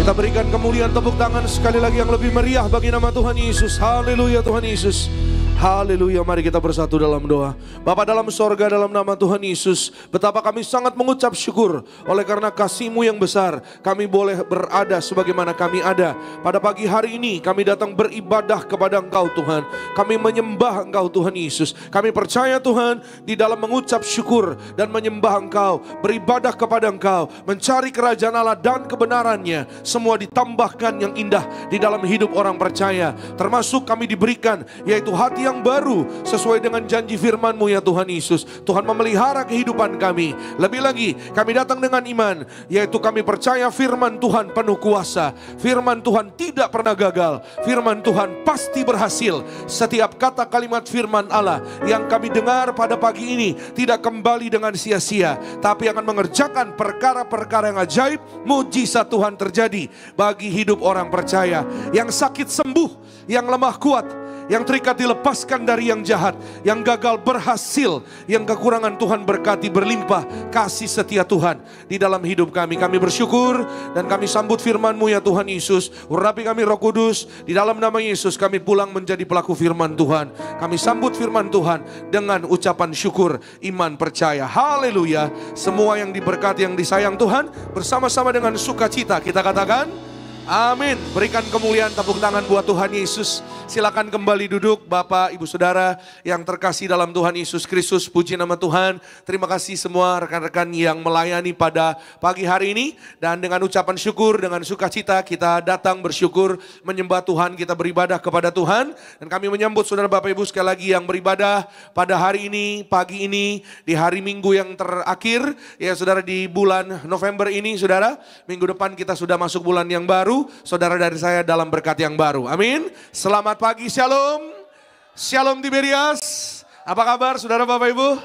Kita berikan kemuliaan, tepuk tangan sekali lagi yang lebih meriah bagi nama Tuhan Yesus. Haleluya Tuhan Yesus. Haleluya, mari kita bersatu dalam doa. Bapa dalam sorga, dalam nama Tuhan Yesus, betapa kami sangat mengucap syukur oleh karena kasih-Mu yang besar. Kami boleh berada sebagaimana kami ada. Pada pagi hari ini kami datang beribadah kepada Engkau Tuhan. Kami menyembah Engkau Tuhan Yesus. Kami percaya Tuhan di dalam mengucap syukur dan menyembah Engkau, beribadah kepada Engkau, mencari kerajaan Allah dan kebenarannya, semua ditambahkan yang indah di dalam hidup orang percaya. Termasuk kami diberikan yaitu hati yang baru sesuai dengan janji firman-Mu ya Tuhan Yesus. Tuhan memelihara kehidupan kami. Lebih lagi kami datang dengan iman, yaitu kami percaya firman Tuhan penuh kuasa. Firman Tuhan tidak pernah gagal. Firman Tuhan pasti berhasil. Setiap kata kalimat firman Allah yang kami dengar pada pagi ini tidak kembali dengan sia-sia, tapi akan mengerjakan perkara-perkara yang ajaib, mujizat Tuhan terjadi bagi hidup orang percaya. Yang sakit sembuh, yang lemah kuat, yang terikat dilepaskan dari yang jahat, yang gagal berhasil, yang kekurangan Tuhan berkati berlimpah kasih setia Tuhan di dalam hidup kami. Kami bersyukur dan kami sambut firman-Mu ya Tuhan Yesus. Urapi kami Roh Kudus, di dalam nama Yesus kami pulang menjadi pelaku firman Tuhan. Kami sambut firman Tuhan dengan ucapan syukur, iman, percaya. Haleluya. Semua yang diberkati, yang disayang Tuhan, bersama-sama dengan sukacita kita katakan amin. Berikan kemuliaan, tepuk tangan buat Tuhan Yesus. Silakan kembali duduk Bapak, Ibu, Saudara yang terkasih dalam Tuhan Yesus Kristus. Puji nama Tuhan. Terima kasih semua rekan-rekan yang melayani pada pagi hari ini. Dan dengan ucapan syukur, dengan sukacita kita datang bersyukur, menyembah Tuhan, kita beribadah kepada Tuhan. Dan kami menyambut Saudara Bapak Ibu sekali lagi yang beribadah pada hari ini, pagi ini, di hari Minggu yang terakhir. Ya Saudara, di bulan November ini Saudara, minggu depan kita sudah masuk bulan yang baru. Saudara dari saya dalam berkat yang baru. Amin. Selamat pagi, shalom. Shalom Tiberias. Apa kabar saudara Bapak Ibu?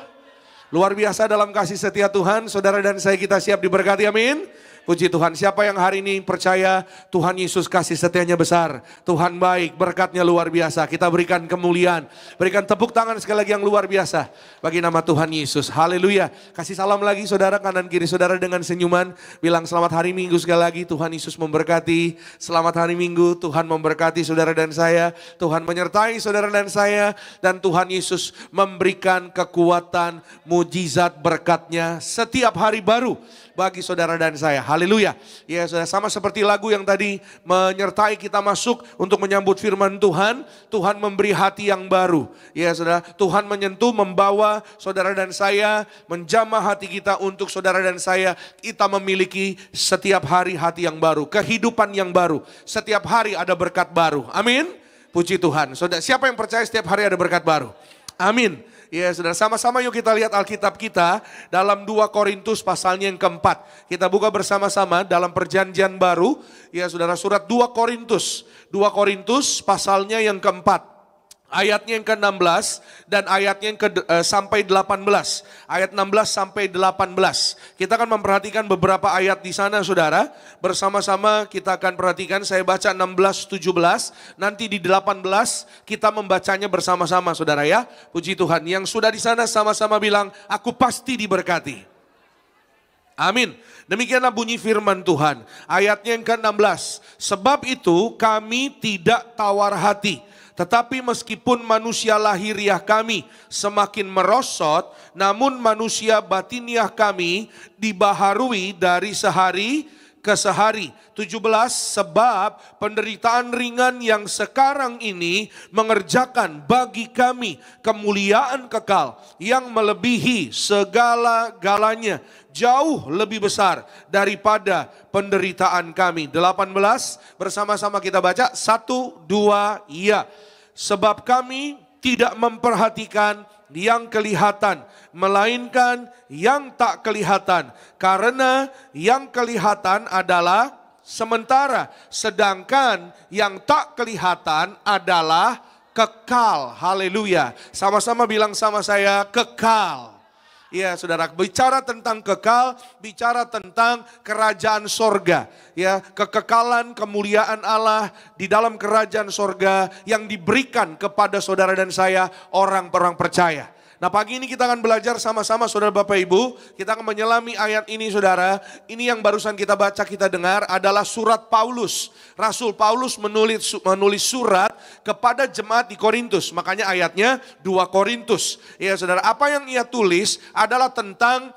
Luar biasa dalam kasih setia Tuhan. Saudara dan saya kita siap diberkati, amin. Puji Tuhan. Siapa yang hari ini percaya Tuhan Yesus kasih setianya besar, Tuhan baik, berkatnya luar biasa. Kita berikan kemuliaan, berikan tepuk tangan sekali lagi yang luar biasa bagi nama Tuhan Yesus. Haleluya. Kasih salam lagi saudara, kanan kiri saudara dengan senyuman. Bilang selamat hari Minggu sekali lagi, Tuhan Yesus memberkati. Selamat hari Minggu, Tuhan memberkati saudara dan saya. Tuhan menyertai saudara dan saya. Dan Tuhan Yesus memberikan kekuatan, mujizat, berkatnya setiap hari baru bagi saudara dan saya. Haleluya. Ya saudara, sama seperti lagu yang tadi menyertai kita masuk untuk menyambut firman Tuhan. Tuhan memberi hati yang baru. Ya saudara, Tuhan menyentuh, membawa saudara dan saya, menjamah hati kita untuk saudara dan saya. Kita memiliki setiap hari hati yang baru, kehidupan yang baru. Setiap hari ada berkat baru. Amin. Puji Tuhan. Saudara, siapa yang percaya setiap hari ada berkat baru? Amin. Ya saudara, sama-sama yuk kita lihat Alkitab kita dalam 2 Korintus pasalnya yang keempat. Kita buka bersama-sama dalam perjanjian baru. Ya saudara, surat 2 Korintus. 2 Korintus pasalnya yang keempat. Ayatnya yang ke-16 dan ayatnya yang sampai 18. Ayat 16 sampai 18. Kita akan memperhatikan beberapa ayat di sana saudara. Bersama-sama kita akan perhatikan, saya baca 16, 17. Nanti di 18 kita membacanya bersama-sama saudara ya. Puji Tuhan. Yang sudah di sana sama-sama bilang, aku pasti diberkati. Amin. Demikianlah bunyi firman Tuhan. Ayatnya yang ke-16. Sebab itu kami tidak tawar hati. Tetapi meskipun manusia lahiriah kami semakin merosot, namun manusia batiniah kami dibaharui dari sehari ke sehari. 17, sebab penderitaan ringan yang sekarang ini mengerjakan bagi kami kemuliaan kekal yang melebihi segala-galanya, jauh lebih besar daripada penderitaan kami. 18, bersama-sama kita baca, 1, 2, ya. Sebab kami tidak memperhatikan yang kelihatan, melainkan yang tak kelihatan. Karena yang kelihatan adalah sementara, sedangkan yang tak kelihatan adalah kekal. Haleluya. Sama-sama bilang sama saya, kekal. Ya saudara, bicara tentang kekal, bicara tentang kerajaan sorga. Ya, kekekalan, kemuliaan Allah di dalam kerajaan sorga yang diberikan kepada saudara dan saya, orang-orang percaya. Nah pagi ini kita akan belajar sama-sama saudara Bapak Ibu. Kita akan menyelami ayat ini saudara. Ini yang barusan kita baca, kita dengar adalah surat Paulus. Rasul Paulus menulis surat kepada jemaat di Korintus. Makanya ayatnya 2 Korintus. Ya saudara, apa yang ia tulis adalah tentang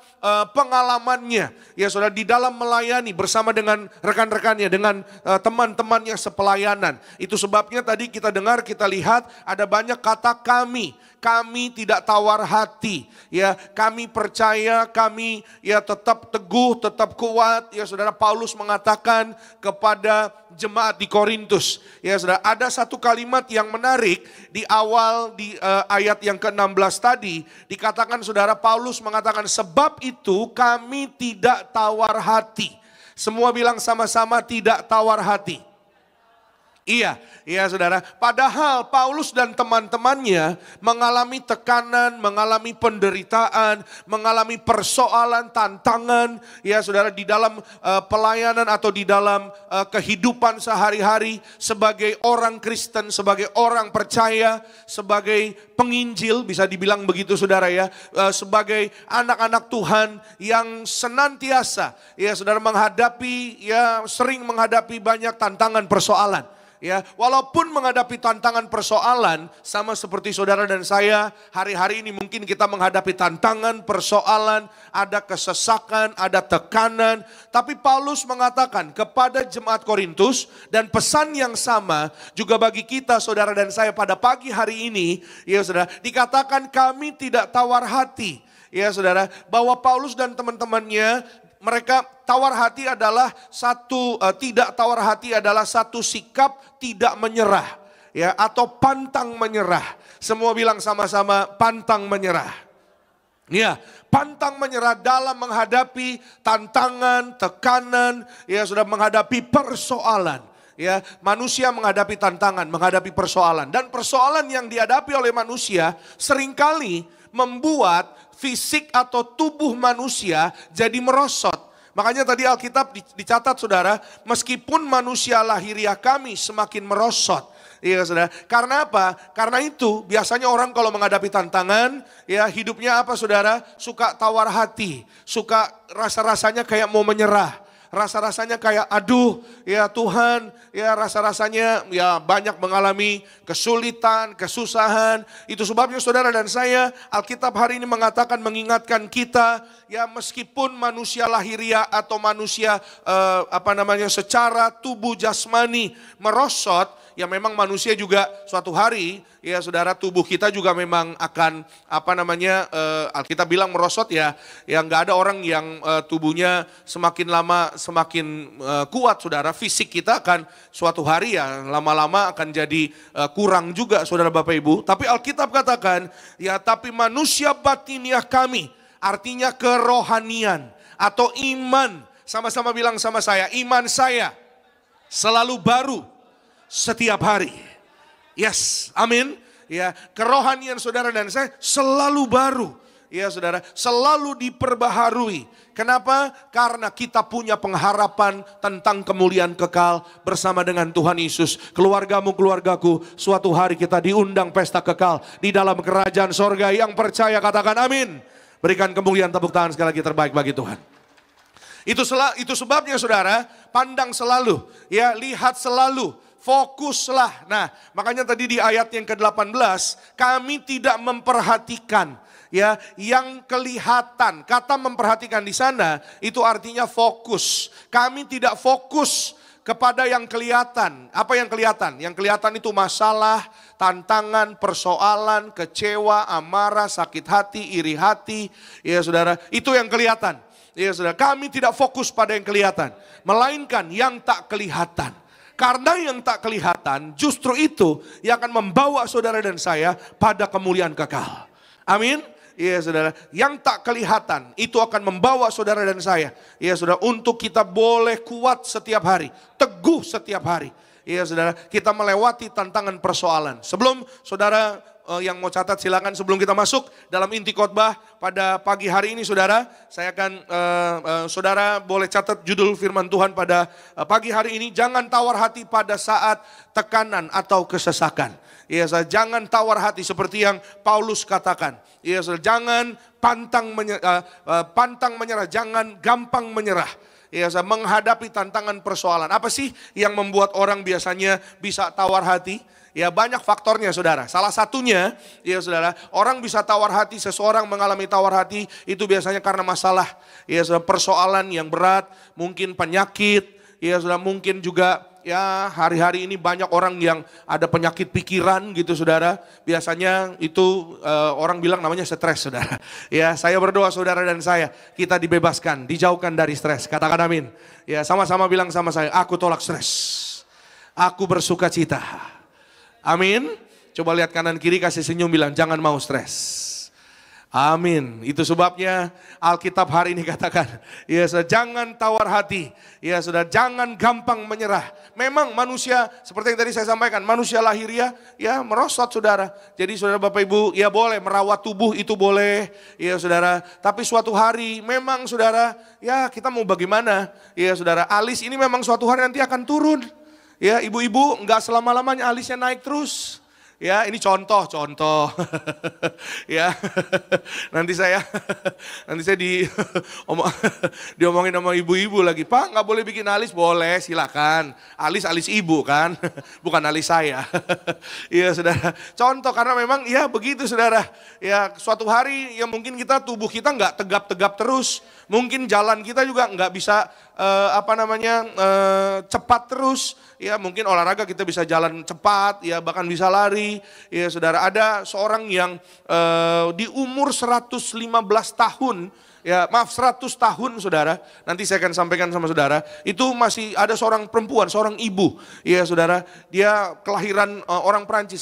pengalamannya. Ya saudara, di dalam melayani bersama dengan rekan-rekannya, dengan teman-temannya sepelayanan. Itu sebabnya tadi kita dengar, kita lihat ada banyak kata kami. Kami tidak tawar hati, ya kami percaya, kami ya tetap teguh, tetap kuat. Ya saudara, Paulus mengatakan kepada jemaat di Korintus. Ya saudara, ada satu kalimat yang menarik di awal di ayat yang ke-16 tadi. Dikatakan saudara, Paulus mengatakan sebab itu kami tidak tawar hati. Semua bilang sama-sama tidak tawar hati. Iya saudara, padahal Paulus dan teman-temannya mengalami tekanan, mengalami penderitaan, mengalami persoalan, tantangan, ya saudara, di dalam pelayanan atau di dalam kehidupan sehari-hari sebagai orang Kristen, sebagai orang percaya, sebagai penginjil, bisa dibilang begitu saudara ya, sebagai anak-anak Tuhan yang senantiasa, ya saudara, sering menghadapi banyak tantangan persoalan. Ya, walaupun menghadapi tantangan persoalan sama seperti saudara dan saya, hari-hari ini mungkin kita menghadapi tantangan persoalan, ada kesesakan, ada tekanan, tapi Paulus mengatakan kepada jemaat Korintus dan pesan yang sama juga bagi kita saudara dan saya pada pagi hari ini, ya saudara, dikatakan kami tidak tawar hati. Ya saudara, bahwa Paulus dan teman-temannya mereka tawar hati adalah tidak tawar hati adalah satu sikap tidak menyerah, ya, atau pantang menyerah. Semua bilang sama-sama pantang menyerah. Ya, pantang menyerah dalam menghadapi tantangan, tekanan, ya sudah menghadapi persoalan. Ya, manusia menghadapi tantangan, menghadapi persoalan, dan persoalan yang dihadapi oleh manusia seringkali membuat fisik atau tubuh manusia jadi merosot. Makanya tadi Alkitab dicatat saudara, meskipun manusia lahiriah kami semakin merosot. Iya saudara, karena apa? Karena itu biasanya orang kalau menghadapi tantangan, ya hidupnya apa saudara? Suka tawar hati, suka rasa-rasanya kayak mau menyerah. Rasa-rasanya kayak aduh ya Tuhan, ya rasa-rasanya ya banyak mengalami kesulitan, kesusahan. Itu sebabnya saudara dan saya, Alkitab hari ini mengatakan, mengingatkan kita, ya meskipun manusia lahiriah atau manusia secara tubuh jasmani merosot, ya memang manusia juga suatu hari, ya saudara, tubuh kita juga memang akan Alkitab bilang merosot ya nggak ada orang yang tubuhnya semakin lama semakin kuat saudara. Fisik kita akan suatu hari ya lama-lama akan jadi kurang juga saudara Bapak Ibu. Tapi Alkitab katakan ya tapi manusia batiniah kami, artinya kerohanian atau iman. Sama-sama bilang sama saya, iman saya selalu baru setiap hari. Yes, amin. Ya, kerohanian saudara dan saya selalu baru. Ya saudara, selalu diperbaharui. Kenapa? Karena kita punya pengharapan tentang kemuliaan kekal bersama dengan Tuhan Yesus. Keluargamu, keluargaku, suatu hari kita diundang pesta kekal di dalam kerajaan sorga. Yang percaya katakan amin. Berikan kemuliaan, tepuk tangan sekali lagi terbaik bagi Tuhan. Itu sebabnya saudara, pandang selalu, ya lihat selalu, fokuslah. Nah, makanya tadi di ayat yang ke-18, kami tidak memperhatikan ya yang kelihatan. Kata memperhatikan di sana itu artinya fokus. Kami tidak fokus kepada yang kelihatan. Apa yang kelihatan? Yang kelihatan itu masalah, tantangan, persoalan, kecewa, amarah, sakit hati, iri hati. Ya saudara, itu yang kelihatan. Ya saudara, kami tidak fokus pada yang kelihatan, melainkan yang tak kelihatan. Karena yang tak kelihatan justru itu yang akan membawa saudara dan saya pada kemuliaan kekal. Amin. Ya saudara, yang tak kelihatan itu akan membawa saudara dan saya, ya saudara, untuk kita boleh kuat setiap hari, teguh setiap hari. Ya saudara, kita melewati tantangan persoalan. Sebelum saudara yang mau catat silakan sebelum kita masuk dalam inti khotbah pada pagi hari ini saudara. Saya akan, saudara boleh catat judul firman Tuhan pada pagi hari ini. Jangan tawar hati pada saat tekanan atau kesesakan. Ya, jangan tawar hati seperti yang Paulus katakan. Ya, jangan pantang menyerah, jangan gampang menyerah. Ya, menghadapi tantangan persoalan. Apa sih yang membuat orang biasanya bisa tawar hati? Ya, banyak faktornya saudara. Salah satunya, ya saudara, orang bisa tawar hati, seseorang mengalami tawar hati itu biasanya karena masalah, ya saudara, persoalan yang berat, mungkin penyakit, ya saudara, mungkin juga ya hari-hari ini banyak orang yang ada penyakit pikiran gitu saudara. Biasanya itu orang bilang namanya stres saudara. Ya, saya berdoa saudara dan saya, kita dibebaskan, dijauhkan dari stres. Katakan amin. Ya, sama-sama bilang sama saya, aku tolak stres. Aku bersuka cita. Amin. Coba lihat kanan kiri, kasih senyum, bilang jangan mau stres. Amin. Itu sebabnya Alkitab hari ini katakan, ya jangan tawar hati. Ya sudah, jangan gampang menyerah. Memang manusia seperti yang tadi saya sampaikan, manusia lahiriah ya merosot saudara. Jadi saudara Bapak Ibu ya boleh merawat tubuh, itu boleh ya saudara. Tapi suatu hari memang saudara ya kita mau bagaimana ya saudara, alis ini memang suatu hari nanti akan turun. Ya, ibu-ibu enggak selama-lamanya alisnya naik terus. Ya, ini contoh. Ya, nanti saya diomongin sama ibu-ibu lagi. Pak, nggak boleh bikin alis? Boleh, silakan. Alis ibu kan, bukan alis saya. Iya, saudara. Contoh, karena memang ya begitu, saudara. Ya, suatu hari ya mungkin tubuh kita nggak tegap-tegap terus. Mungkin jalan kita juga nggak bisa cepat terus. Ya, mungkin olahraga kita bisa jalan cepat, ya bahkan bisa lari. Ya saudara, ada seorang yang di umur 115 tahun, ya maaf 100 tahun saudara, nanti saya akan sampaikan sama saudara, itu masih ada seorang perempuan, seorang ibu, ya saudara, dia kelahiran orang Perancis,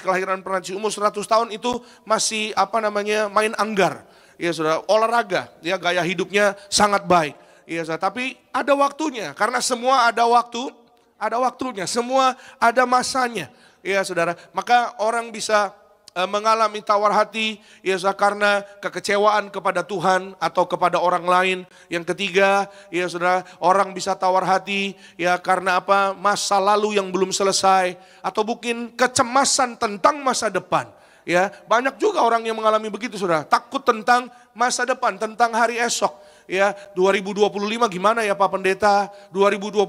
umur 100 tahun itu masih main anggar, ya saudara, olahraga, ya gaya hidupnya sangat baik, ya saudara, tapi ada waktunya, karena semua ada waktunya, semua ada masanya. Ya saudara, maka orang bisa mengalami tawar hati ya karena kekecewaan kepada Tuhan atau kepada orang lain. Yang ketiga, ya saudara, orang bisa tawar hati ya karena masa lalu yang belum selesai atau mungkin kecemasan tentang masa depan. Ya, banyak juga orang yang mengalami begitu saudara, takut tentang masa depan, tentang hari esok. Ya, 2025 gimana ya Pak Pendeta? 2025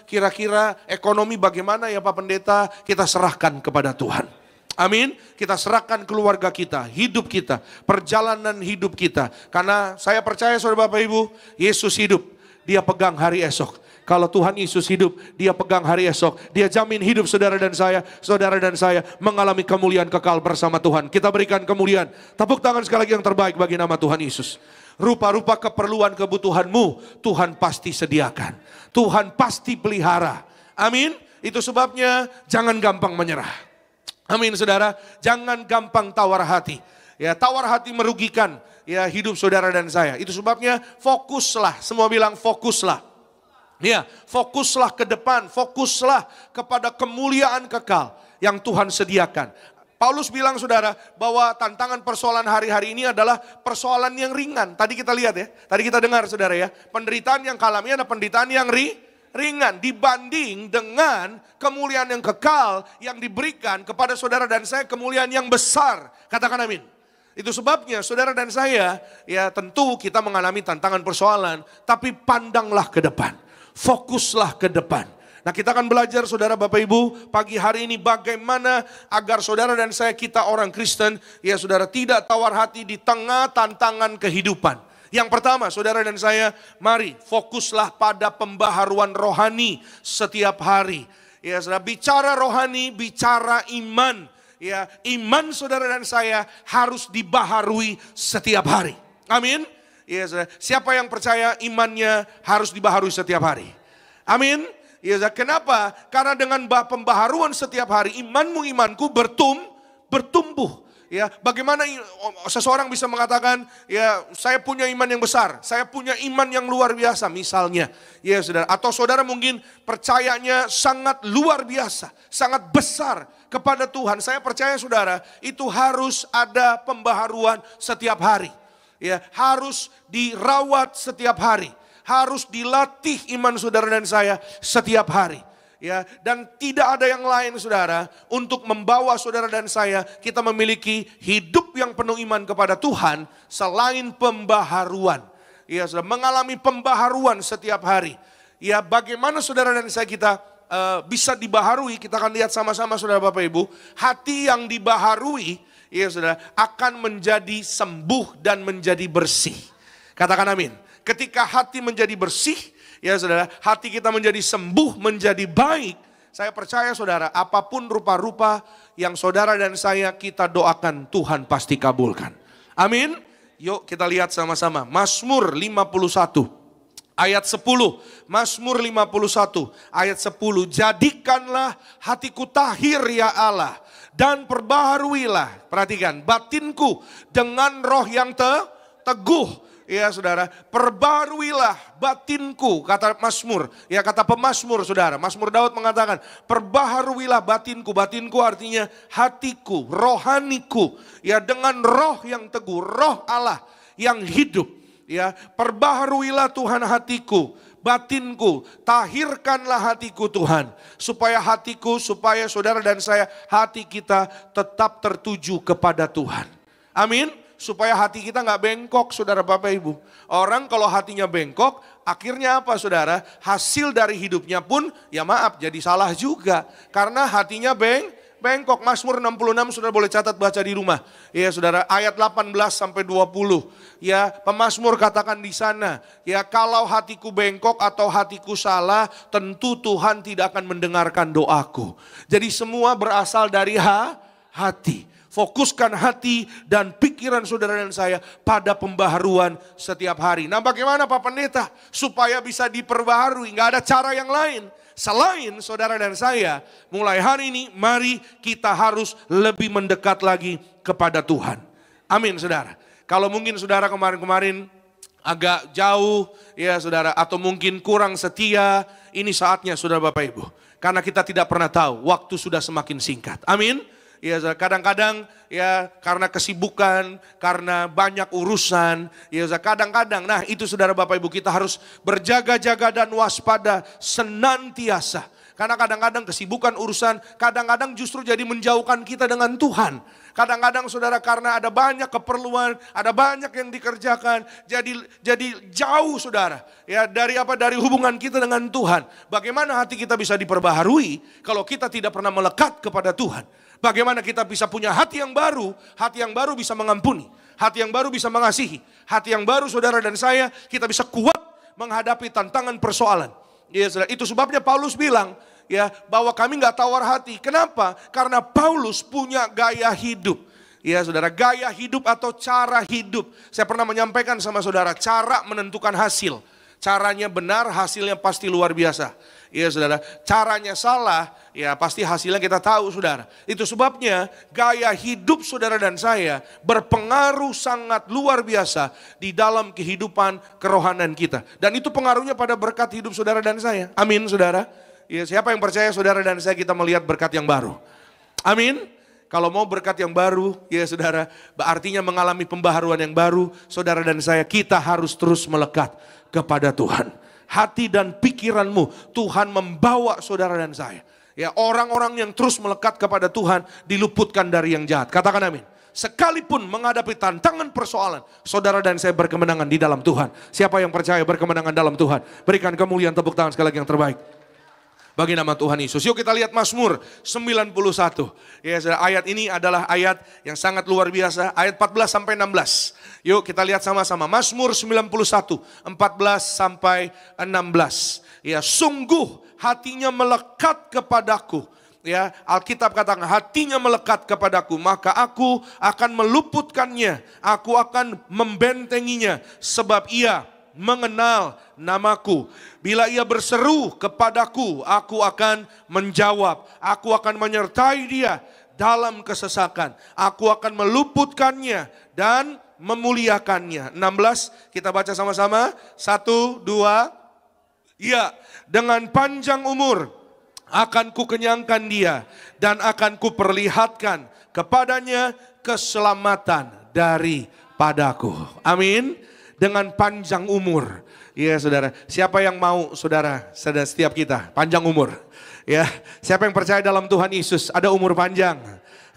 kira-kira ekonomi bagaimana ya Pak Pendeta? Kita serahkan kepada Tuhan. Amin. Kita serahkan keluarga kita, hidup kita, perjalanan hidup kita. Karena saya percaya saudara Bapak Ibu, Yesus hidup, dia pegang hari esok. Kalau Tuhan Yesus hidup, dia pegang hari esok. Dia jamin hidup saudara dan saya mengalami kemuliaan kekal bersama Tuhan. Kita berikan kemuliaan. Tepuk tangan sekali lagi yang terbaik bagi nama Tuhan Yesus. Rupa-rupa keperluan kebutuhanmu Tuhan pasti sediakan. Tuhan pasti pelihara. Amin. Itu sebabnya jangan gampang menyerah. Amin saudara. Jangan gampang tawar hati. Ya, tawar hati merugikan ya hidup saudara dan saya. Itu sebabnya fokuslah. Semua bilang fokuslah. Ya, fokuslah ke depan. Fokuslah kepada kemuliaan kekal yang Tuhan sediakan. Paulus bilang saudara bahwa tantangan persoalan hari-hari ini adalah persoalan yang ringan. Tadi kita lihat ya, tadi kita dengar saudara ya. Penderitaan yang kalami ada penderitaan yang ringan dibanding dengan kemuliaan yang kekal yang diberikan kepada saudara dan saya, kemuliaan yang besar. Katakan amin. Itu sebabnya saudara dan saya ya tentu kita mengalami tantangan persoalan, tapi pandanglah ke depan. Fokuslah ke depan. Nah, kita akan belajar saudara Bapak Ibu pagi hari ini bagaimana agar saudara dan saya, kita orang Kristen ya saudara, tidak tawar hati di tengah tantangan kehidupan. Yang pertama saudara dan saya, mari fokuslah pada pembaharuan rohani setiap hari. Ya saudara, bicara rohani, bicara iman. Ya, iman saudara dan saya harus dibaharui setiap hari. Amin. Ya saudara, siapa yang percaya imannya harus dibaharui setiap hari? Amin. Ya, kenapa? Karena dengan pembaharuan setiap hari imanku bertumbuh. Ya, bagaimana seseorang bisa mengatakan, ya saya punya iman yang besar, saya punya iman yang luar biasa misalnya. Ya saudara, atau saudara mungkin percayanya sangat luar biasa, sangat besar kepada Tuhan, saya percaya saudara, itu harus ada pembaharuan setiap hari. Ya, harus dirawat setiap hari. Harus dilatih iman saudara dan saya setiap hari. Ya, dan tidak ada yang lain saudara untuk membawa saudara dan saya kita memiliki hidup yang penuh iman kepada Tuhan selain pembaharuan. Ya, saudara, mengalami pembaharuan setiap hari. Ya, bagaimana saudara dan saya kita bisa dibaharui? Kita akan lihat sama-sama saudara Bapak Ibu. Hati yang dibaharui, ya saudara, akan menjadi sembuh dan menjadi bersih. Katakan amin. Ketika hati menjadi bersih, ya saudara, hati kita menjadi sembuh, menjadi baik. Saya percaya saudara, apapun rupa-rupa yang saudara dan saya kita doakan, Tuhan pasti kabulkan. Amin. Yuk kita lihat sama-sama. Mazmur 51 ayat 10. Mazmur 51 ayat 10. Jadikanlah hatiku tahir ya Allah, dan perbaharuilah, perhatikan, batinku dengan roh yang teguh. Ya saudara, perbaharuilah batinku, kata Mazmur, ya kata pemazmur saudara. Mazmur Daud mengatakan, perbaharuilah batinku. Batinku artinya hatiku, rohaniku, ya dengan roh yang teguh, roh Allah yang hidup. Ya, perbaharuilah Tuhan hatiku, batinku, tahirkanlah hatiku Tuhan. Supaya hatiku, supaya saudara dan saya, hati kita tetap tertuju kepada Tuhan. Amin. Supaya hati kita nggak bengkok saudara Bapak Ibu. Orang kalau hatinya bengkok, akhirnya apa saudara? Hasil dari hidupnya pun ya maaf jadi salah juga. Karena hatinya bengkok. Mazmur 66 saudara boleh catat baca di rumah. Ya saudara, ayat 18 sampai 20. Ya, pemazmur katakan di sana, ya kalau hatiku bengkok atau hatiku salah, tentu Tuhan tidak akan mendengarkan doaku. Jadi semua berasal dari hati. Fokuskan hati dan pikiran saudara dan saya pada pembaharuan setiap hari. Nah, bagaimana Pak Pendeta supaya bisa diperbaharui? Nggak ada cara yang lain selain saudara dan saya. Mulai hari ini mari kita harus lebih mendekat lagi kepada Tuhan. Amin saudara. Kalau mungkin saudara kemarin-kemarin agak jauh ya saudara, atau mungkin kurang setia, ini saatnya saudara Bapak Ibu. Karena kita tidak pernah tahu waktu sudah semakin singkat. Amin. Ya, kadang-kadang ya karena kesibukan, karena banyak urusan, ya kadang-kadang, nah itu saudara Bapak Ibu kita harus berjaga-jaga dan waspada senantiasa. Karena kadang-kadang kesibukan urusan, kadang-kadang justru jadi menjauhkan kita dengan Tuhan. Kadang-kadang saudara karena ada banyak keperluan, ada banyak yang dikerjakan, jadi jauh saudara. Ya dari hubungan kita dengan Tuhan. Bagaimana hati kita bisa diperbaharui kalau kita tidak pernah melekat kepada Tuhan? Bagaimana kita bisa punya hati yang baru bisa mengampuni, hati yang baru bisa mengasihi, hati yang baru saudara dan saya, kita bisa kuat menghadapi tantangan persoalan. Ya, itu sebabnya Paulus bilang, ya bahwa kami nggak tawar hati. Kenapa? Karena Paulus punya gaya hidup. Ya saudara, gaya hidup atau cara hidup. Saya pernah menyampaikan sama saudara, cara menentukan hasil. Caranya benar, hasilnya pasti luar biasa. Ya saudara, caranya salah, ya pasti hasilnya kita tahu saudara. Itu sebabnya gaya hidup saudara dan saya berpengaruh sangat luar biasa di dalam kehidupan kerohanian kita. Dan itu pengaruhnya pada berkat hidup saudara dan saya. Amin saudara. Ya, siapa yang percaya saudara dan saya kita melihat berkat yang baru? Amin. Kalau mau berkat yang baru, ya saudara, artinya mengalami pembaharuan yang baru, saudara dan saya, kita harus terus melekat kepada Tuhan. Hati dan pikiranmu, Tuhan membawa saudara dan saya. Ya, orang-orang yang terus melekat kepada Tuhan, diluputkan dari yang jahat. Katakan amin. Sekalipun menghadapi tantangan persoalan, saudara dan saya berkemenangan di dalam Tuhan. Siapa yang percaya berkemenangan dalam Tuhan? Berikan kemuliaan, tepuk tangan sekali lagi yang terbaik bagi nama Tuhan Yesus. Yuk kita lihat Mazmur 91. Ya, ayat ini adalah ayat yang sangat luar biasa. Ayat 14 sampai 16. Yuk kita lihat sama-sama. Mazmur 91, 14 sampai 16. Ya, sungguh hatinya melekat kepadaku. Ya, Alkitab katakan hatinya melekat kepadaku, maka aku akan meluputkannya. Aku akan membentenginya sebab ia mengenal namaku. Bila ia berseru kepadaku, aku akan menjawab. Aku akan menyertai dia dalam kesesakan. Aku akan meluputkannya dan memuliakannya. 16, kita baca sama-sama. 1, 2. Ya, dengan panjang umur akan kukenyangkan dia, dan akan kuperlihatkan kepadanya keselamatan daripadaku. Amin. Dengan panjang umur. Ya saudara, siapa yang mau saudara setiap kita panjang umur? Ya, siapa yang percaya dalam Tuhan Yesus ada umur panjang?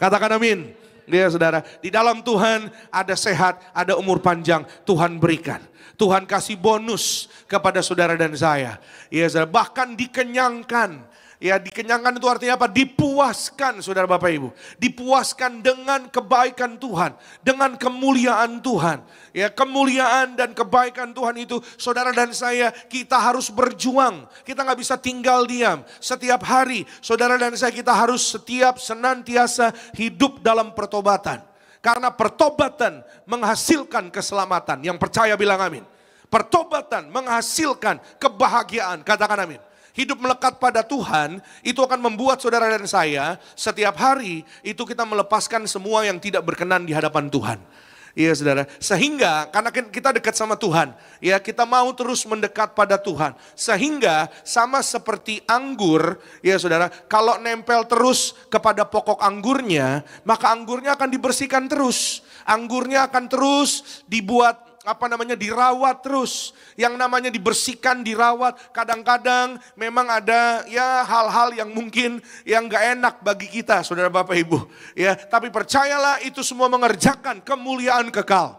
Katakan amin. Ya saudara, di dalam Tuhan ada sehat, ada umur panjang, Tuhan berikan. Tuhan kasih bonus kepada saudara dan saya. Ya saudara, bahkan dikenyangkan. Ya, dikenyangkan itu artinya apa? Dipuaskan saudara Bapak Ibu. Dipuaskan dengan kebaikan Tuhan. Dengan kemuliaan Tuhan. Ya, kemuliaan dan kebaikan Tuhan itu saudara dan saya kita harus berjuang. Kita gak bisa tinggal diam. Setiap hari saudara dan saya kita harus senantiasa hidup dalam pertobatan. Karena pertobatan menghasilkan keselamatan. Yang percaya bilang amin. Pertobatan menghasilkan kebahagiaan. Katakan amin. Hidup melekat pada Tuhan itu akan membuat saudara dan saya setiap hari itu kita melepaskan semua yang tidak berkenan di hadapan Tuhan. Iya saudara, sehingga karena kita dekat sama Tuhan, ya kita mau terus mendekat pada Tuhan. Sehingga sama seperti anggur, ya saudara, kalau nempel terus kepada pokok anggurnya, maka anggurnya akan dibersihkan terus. Anggurnya akan terus dirawat terus. Yang namanya dibersihkan, dirawat, kadang-kadang memang ada ya hal-hal yang mungkin yang gak enak bagi kita, saudara Bapak Ibu. Ya, tapi percayalah itu semua mengerjakan kemuliaan kekal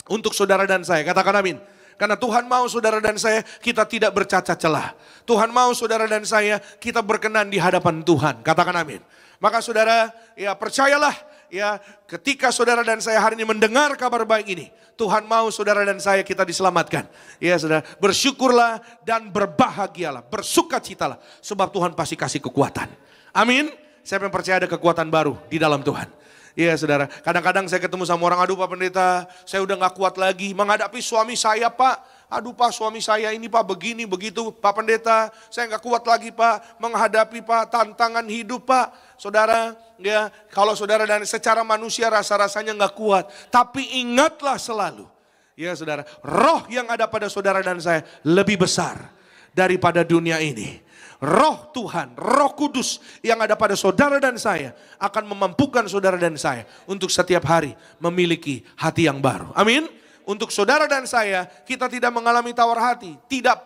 untuk saudara dan saya. Katakan amin. Karena Tuhan mau saudara dan saya kita tidak bercacat celah. Tuhan mau saudara dan saya kita berkenan di hadapan Tuhan. Katakan amin. Maka saudara, ya percayalah, ya ketika saudara dan saya hari ini mendengar kabar baik ini, Tuhan mau saudara dan saya kita diselamatkan. Ya saudara, bersyukurlah dan berbahagialah, bersukacitalah, sebab Tuhan pasti kasih kekuatan. Amin. Siapa yang percaya ada kekuatan baru di dalam Tuhan? Ya saudara, kadang-kadang saya ketemu sama orang, aduh Pak Pendeta, saya udah gak kuat lagi menghadapi suami saya Pak. Aduh Pak, suami saya ini Pak begini begitu Pak Pendeta, saya gak kuat lagi Pak menghadapi Pak tantangan hidup Pak. Saudara, ya kalau saudara dan secara manusia rasa-rasanya gak kuat, tapi ingatlah selalu, ya saudara, roh yang ada pada saudara dan saya lebih besar daripada dunia ini. Roh Tuhan, Roh Kudus yang ada pada saudara dan saya akan memampukan saudara dan saya untuk setiap hari memiliki hati yang baru. Amin. Untuk saudara dan saya, kita tidak mengalami tawar hati, tidak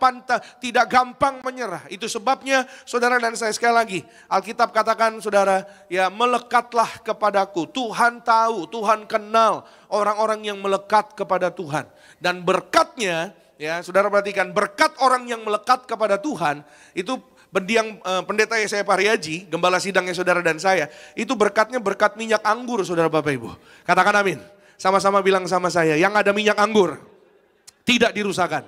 tidak gampang menyerah. Itu sebabnya saudara dan saya sekali lagi, Alkitab katakan saudara, ya melekatlah kepadaku. Tuhan tahu, Tuhan kenal orang-orang yang melekat kepada Tuhan. Dan berkatnya, ya saudara perhatikan, berkat orang yang melekat kepada Tuhan, itu Bendiang pendeta Yesaya Pariaji, gembala sidangnya saudara dan saya, itu berkatnya berkat minyak anggur saudara Bapak Ibu. Katakan amin. Sama-sama bilang sama saya, yang ada minyak anggur tidak dirusakan.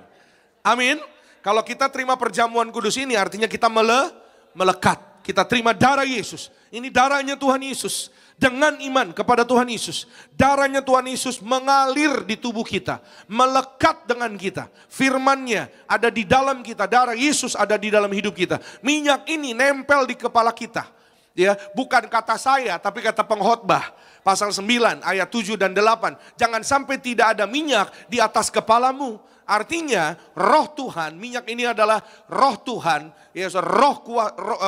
Amin. Kalau kita terima perjamuan kudus ini artinya kita melekat. Kita terima darah Yesus. Ini darahnya Tuhan Yesus. Dengan iman kepada Tuhan Yesus, darahnya Tuhan Yesus mengalir di tubuh kita, melekat dengan kita. Firman-Nya ada di dalam kita, darah Yesus ada di dalam hidup kita. Minyak ini nempel di kepala kita. Ya, bukan kata saya tapi kata pengkhotbah. Pasal 9 ayat 7 dan 8. Jangan sampai tidak ada minyak di atas kepalamu. Artinya roh Tuhan, minyak ini adalah roh Tuhan, ya,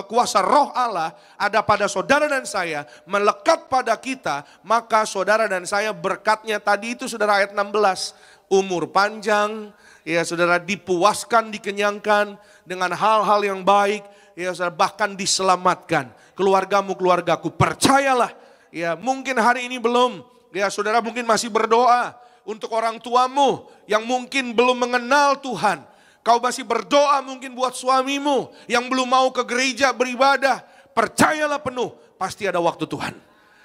kuasa roh Allah ada pada saudara dan saya, melekat pada kita, maka saudara dan saya berkatnya tadi itu saudara ayat 16, umur panjang, ya saudara dipuaskan, dikenyangkan dengan hal-hal yang baik, ya saudara bahkan diselamatkan. Keluargamu, percayalah, ya mungkin hari ini belum, ya saudara mungkin masih berdoa. Untuk orang tuamu yang mungkin belum mengenal Tuhan. Kau masih berdoa mungkin buat suamimu yang belum mau ke gereja beribadah. Percayalah penuh, pasti ada waktu Tuhan.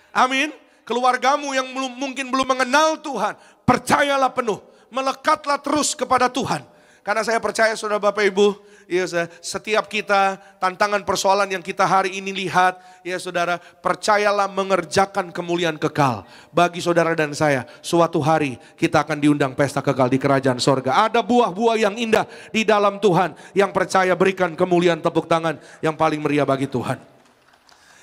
Amin. Keluargamu yang mungkin belum mengenal Tuhan. Percayalah penuh, melekatlah terus kepada Tuhan. Karena saya percaya saudara Bapak Ibu, ya setiap kita tantangan persoalan yang kita hari ini lihat, ya saudara, percayalah mengerjakan kemuliaan kekal. Bagi saudara dan saya, suatu hari kita akan diundang pesta kekal di kerajaan sorga. Ada buah-buah yang indah di dalam Tuhan. Yang percaya berikan kemuliaan tepuk tangan yang paling meriah bagi Tuhan.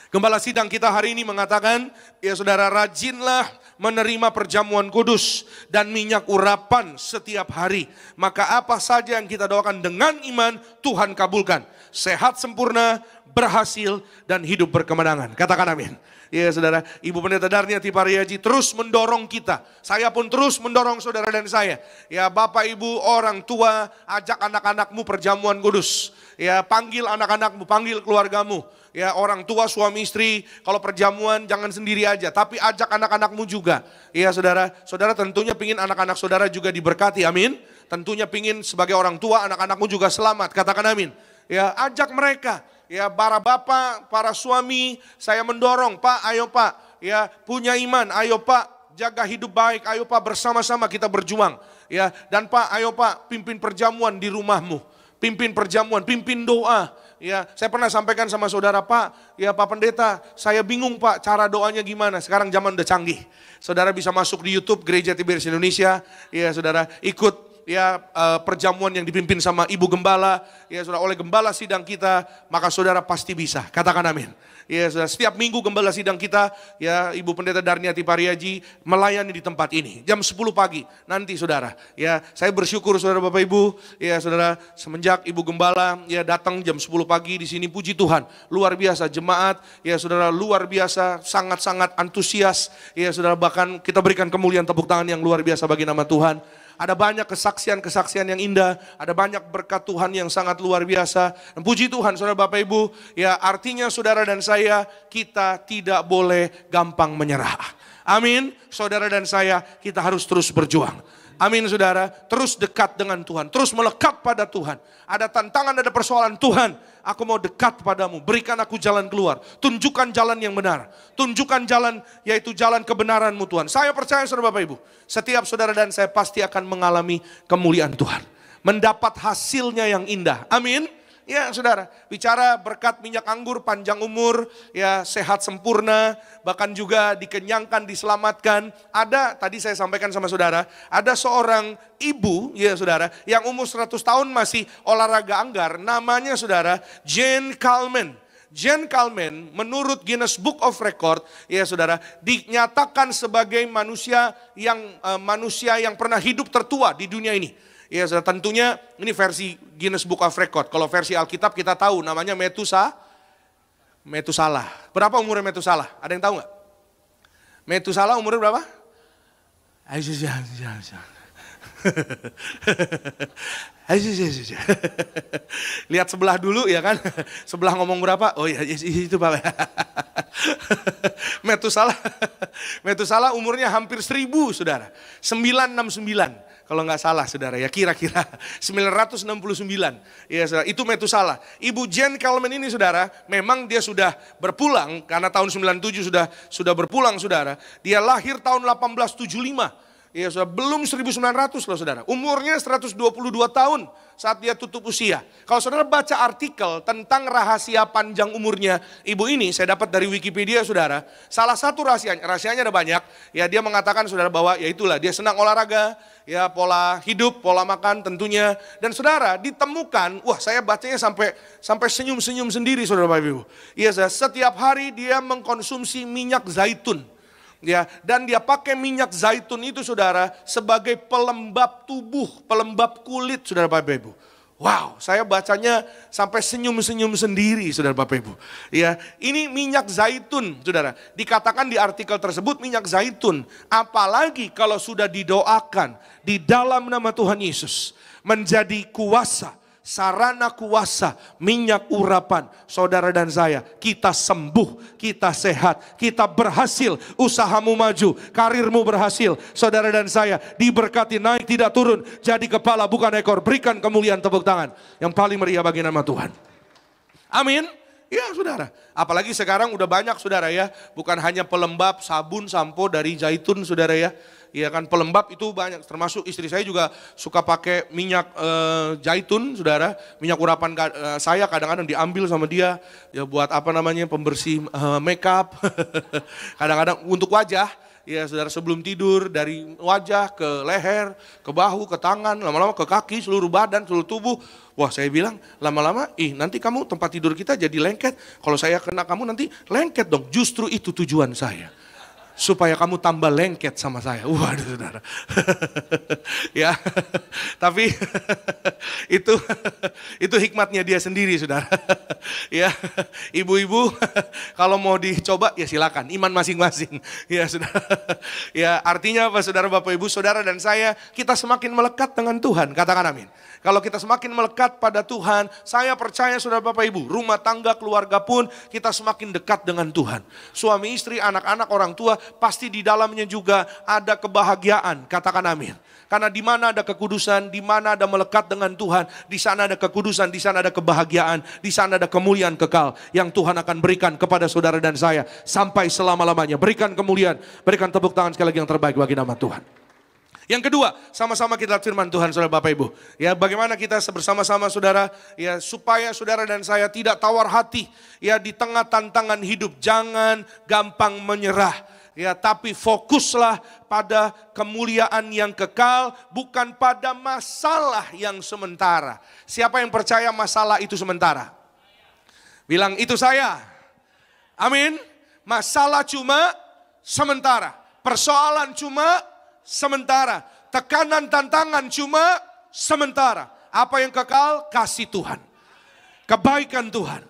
Gembala sidang kita hari ini mengatakan, ya saudara, rajinlah menerima perjamuan kudus dan minyak urapan setiap hari. Maka apa saja yang kita doakan dengan iman, Tuhan kabulkan. Sehat sempurna, berhasil, dan hidup berkemenangan. Katakan amin. Ya saudara, Ibu Pendeta Darniati Pariaji terus mendorong kita. Saya pun terus mendorong saudara dan saya. Ya Bapak Ibu orang tua, ajak anak-anakmu perjamuan kudus. Ya panggil anak-anakmu, panggil keluargamu. Ya orang tua, suami istri, kalau perjamuan jangan sendiri aja. Tapi ajak anak-anakmu juga. Ya saudara, saudara tentunya pingin anak-anak saudara juga diberkati, amin. Tentunya pingin sebagai orang tua anak-anakmu juga selamat, katakan amin. Ya ajak mereka. Ya para bapak, para suami, saya mendorong, Pak, ayo Pak, ya punya iman, ayo Pak, jaga hidup baik, ayo Pak bersama-sama kita berjuang. Ya dan Pak, ayo Pak, pimpin perjamuan di rumahmu, pimpin perjamuan, pimpin doa. Ya saya pernah sampaikan sama saudara, Pak, ya Pak Pendeta, saya bingung Pak cara doanya gimana. Sekarang zaman udah canggih, saudara bisa masuk di YouTube Gereja Tiberias Indonesia, ya saudara ikut. Ya perjamuan yang dipimpin sama Ibu Gembala, ya saudara oleh Gembala sidang kita, maka saudara pasti bisa, katakan amin. Ya saudara, setiap minggu Gembala sidang kita, ya Ibu Pendeta Darniati Pariaji melayani di tempat ini, jam 10 pagi, nanti saudara. Ya saya bersyukur saudara Bapak Ibu, ya saudara semenjak Ibu Gembala ya datang jam 10 pagi di sini, puji Tuhan, luar biasa jemaat, ya saudara luar biasa, sangat-sangat antusias, ya saudara bahkan kita berikan kemuliaan tepuk tangan yang luar biasa bagi nama Tuhan. Ada banyak kesaksian-kesaksian yang indah, ada banyak berkat Tuhan yang sangat luar biasa. Dan puji Tuhan saudara Bapak Ibu, ya artinya saudara dan saya, kita tidak boleh gampang menyerah. Amin, saudara dan saya, kita harus terus berjuang. Amin saudara, terus dekat dengan Tuhan, terus melekat pada Tuhan. Ada tantangan, ada persoalan, Tuhan aku mau dekat padamu, berikan aku jalan keluar. Tunjukkan jalan yang benar, tunjukkan jalan yaitu jalan kebenaranmu Tuhan. Saya percaya saudara Bapak Ibu, setiap saudara dan saya pasti akan mengalami kemuliaan Tuhan. Mendapat hasilnya yang indah, amin. Ya saudara, bicara berkat minyak anggur, panjang umur, ya sehat sempurna, bahkan juga dikenyangkan, diselamatkan. Ada, tadi saya sampaikan sama saudara, ada seorang ibu, ya saudara, yang umur 100 tahun masih olahraga anggar, namanya saudara, Jane Kalman. Jane Kalman menurut Guinness Book of Record, ya saudara, dinyatakan sebagai manusia yang pernah hidup tertua di dunia ini. Ya tentunya ini versi Guinness Book of Record. Kalau versi Alkitab kita tahu namanya Metusalah. Berapa umurnya Metusalah? Ada yang tahu nggak? Metusalah umurnya berapa? Lihat sebelah dulu ya kan. Sebelah ngomong berapa? Oh iya itu Pak. Metusalah umurnya hampir 1000 saudara. 969. Kalau nggak salah saudara ya, kira-kira 969. Ya saudara, itu Metusalah. Ibu Jane Kalman ini saudara, memang dia sudah berpulang karena tahun 97 sudah berpulang saudara. Dia lahir tahun 1875. Ya saudara, belum 1900 loh saudara. Umurnya 122 tahun saat dia tutup usia. Kalau saudara baca artikel tentang rahasia panjang umurnya ibu ini, saya dapat dari Wikipedia saudara. Salah satu rahasianya ada banyak. Ya dia mengatakan saudara bahwa ya itulah dia senang olahraga, ya pola hidup, pola makan tentunya. Dan saudara ditemukan, wah saya bacanya sampai senyum-senyum sendiri saudara Bapak Ibu. Ya setiap hari dia mengkonsumsi minyak zaitun. Ya, dan dia pakai minyak zaitun itu saudara sebagai pelembab tubuh, pelembab kulit saudara Bapak Ibu. Wow, saya bacanya sampai senyum-senyum sendiri saudara Bapak Ibu. Ya, ini minyak zaitun saudara. Dikatakan di artikel tersebut minyak zaitun. Apalagi kalau sudah didoakan di dalam nama Tuhan Yesus. Menjadi kuasa. Sarana kuasa, minyak urapan, saudara dan saya, kita sembuh, kita sehat, kita berhasil, usahamu maju, karirmu berhasil, saudara dan saya diberkati naik tidak turun, jadi kepala bukan ekor, berikan kemuliaan tepuk tangan yang paling meriah bagi nama Tuhan. Amin. Ya saudara, apalagi sekarang udah banyak saudara ya, bukan hanya pelembab, sabun, sampo dari zaitun saudara ya. Ya kan pelembab itu banyak, termasuk istri saya juga suka pakai minyak zaitun saudara. Minyak urapan saya kadang-kadang diambil sama dia ya buat apa namanya pembersih makeup. Kadang-kadang untuk wajah ya saudara, sebelum tidur dari wajah ke leher, ke bahu, ke tangan, lama-lama ke kaki, seluruh badan, seluruh tubuh. Wah saya bilang lama-lama nanti kamu tempat tidur kita jadi lengket. Kalau saya kena kamu nanti lengket dong, justru itu tujuan saya. supaya kamu tambah lengket sama saya. Waduh saudara. Ya, tapi itu hikmatnya dia sendiri saudara. Ya, ibu-ibu kalau mau dicoba ya silakan, iman masing-masing. Ya saudara. Ya, artinya apa saudara, Bapak Ibu, saudara dan saya, kita semakin melekat dengan Tuhan. Katakan amin. Kalau kita semakin melekat pada Tuhan, saya percaya saudara Bapak Ibu, rumah tangga, keluarga pun kita semakin dekat dengan Tuhan. Suami istri, anak-anak, orang tua, pasti di dalamnya juga ada kebahagiaan. Katakan amin. Karena di mana ada kekudusan, di mana ada melekat dengan Tuhan, di sana ada kekudusan, di sana ada kebahagiaan, di sana ada kemuliaan kekal yang Tuhan akan berikan kepada saudara dan saya sampai selama-lamanya. Berikan kemuliaan, berikan tepuk tangan sekali lagi yang terbaik bagi nama Tuhan. Yang kedua, sama-sama kita lihat firman Tuhan saudara Bapak Ibu. Ya, bagaimana kita bersama-sama saudara, ya supaya saudara dan saya tidak tawar hati ya di tengah tantangan hidup. Jangan gampang menyerah. Ya, tapi fokuslah pada kemuliaan yang kekal, bukan pada masalah yang sementara. Siapa yang percaya masalah itu sementara? Bilang itu saya. Amin. Masalah cuma sementara. Persoalan cuma sementara. Tekanan, tantangan cuma sementara. Apa yang kekal? Kasih Tuhan. Kebaikan Tuhan.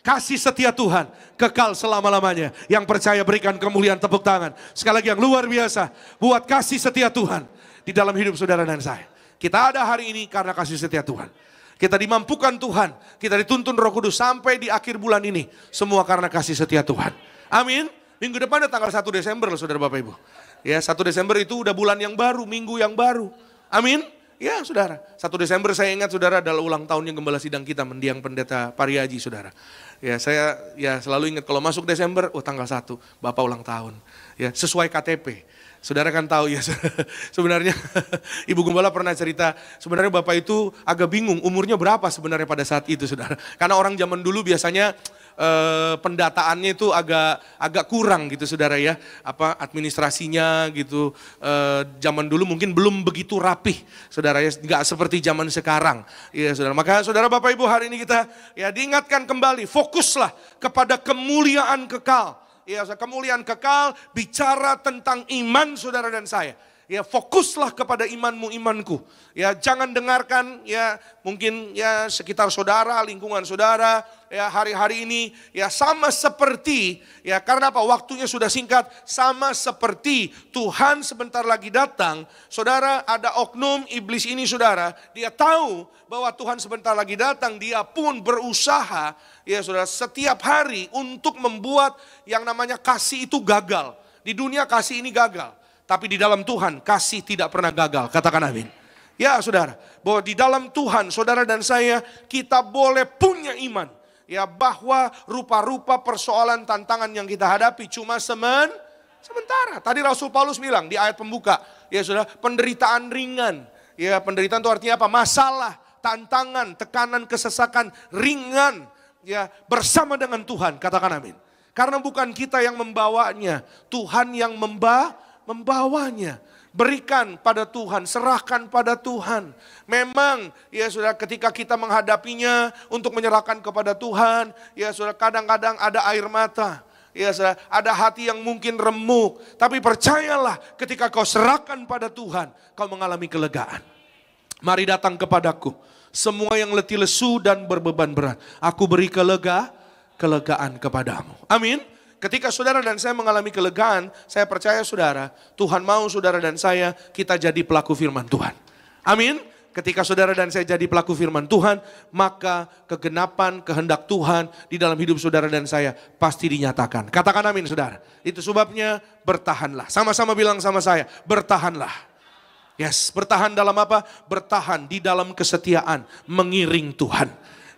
Kasih setia Tuhan. Kekal selama-lamanya. Yang percaya berikan kemuliaan tepuk tangan. Sekali lagi yang luar biasa. Buat kasih setia Tuhan. Di dalam hidup saudara dan saya. Kita ada hari ini karena kasih setia Tuhan. Kita dimampukan Tuhan. Kita dituntun Roh Kudus sampai di akhir bulan ini. Semua karena kasih setia Tuhan. Amin. Minggu depan ada tanggal 1 Desember loh saudara Bapak Ibu. Ya, 1 Desember itu udah bulan yang baru, minggu yang baru. Amin. Ya saudara, 1 Desember saya ingat saudara adalah ulang tahunnya Gembala Sidang kita, mendiang Pendeta Pariaji saudara. Ya, saya selalu ingat kalau masuk Desember, tanggal 1, Bapak ulang tahun. Ya, sesuai KTP. Saudara kan tahu ya, sebenarnya Ibu Gembala pernah cerita, sebenarnya Bapak itu agak bingung umurnya berapa sebenarnya pada saat itu saudara. Karena orang zaman dulu biasanya pendataannya itu agak kurang gitu saudara ya, administrasinya gitu, zaman dulu mungkin belum begitu rapih saudara ya, nggak seperti zaman sekarang ya saudara. Maka saudara Bapak Ibu, hari ini kita ya diingatkan kembali, fokuslah kepada kemuliaan kekal. Ya, kemuliaan kekal bicara tentang iman saudara dan saya. Ya, fokuslah kepada imanmu, imanku. Ya, jangan dengarkan ya mungkin ya sekitar saudara, lingkungan saudara ya hari-hari ini ya sama seperti ya, karena apa? Waktunya sudah singkat, sama seperti Tuhan sebentar lagi datang. Saudara, ada oknum iblis ini saudara, dia tahu bahwa Tuhan sebentar lagi datang, dia pun berusaha ya saudara setiap hari untuk membuat yang namanya kasih itu gagal. Di dunia kasih ini gagal. Tapi di dalam Tuhan kasih tidak pernah gagal. Katakan amin. Ya saudara, bahwa di dalam Tuhan saudara dan saya kita boleh punya iman. Ya, bahwa rupa-rupa persoalan tantangan yang kita hadapi cuma sementara. Tadi Rasul Paulus bilang di ayat pembuka, ya saudara, penderitaan ringan. Ya, penderitaan itu artinya apa? Masalah, tantangan, tekanan, kesesakan ringan. Ya, bersama dengan Tuhan. Katakan amin. Karena bukan kita yang membawanya, Tuhan yang membawanya. Berikan pada Tuhan, serahkan pada Tuhan. Memang ya saudara, ketika kita menghadapinya untuk menyerahkan kepada Tuhan, ya saudara, kadang-kadang ada air mata. Ya saudara, ada hati yang mungkin remuk. Tapi percayalah, ketika kau serahkan pada Tuhan, kau mengalami kelegaan. Mari datang kepadaku, semua yang letih lesu dan berbeban berat, aku beri kelegaan kepadamu. Amin. Ketika saudara dan saya mengalami kelegaan, saya percaya saudara, Tuhan mau saudara dan saya, kita jadi pelaku firman Tuhan. Amin. Ketika saudara dan saya jadi pelaku firman Tuhan, maka kegenapan kehendak Tuhan di dalam hidup saudara dan saya pasti dinyatakan. Katakan amin saudara. Itu sebabnya bertahanlah. Sama-sama bilang sama saya, bertahanlah. Yes, bertahan dalam apa? Bertahan di dalam kesetiaan, mengiring Tuhan.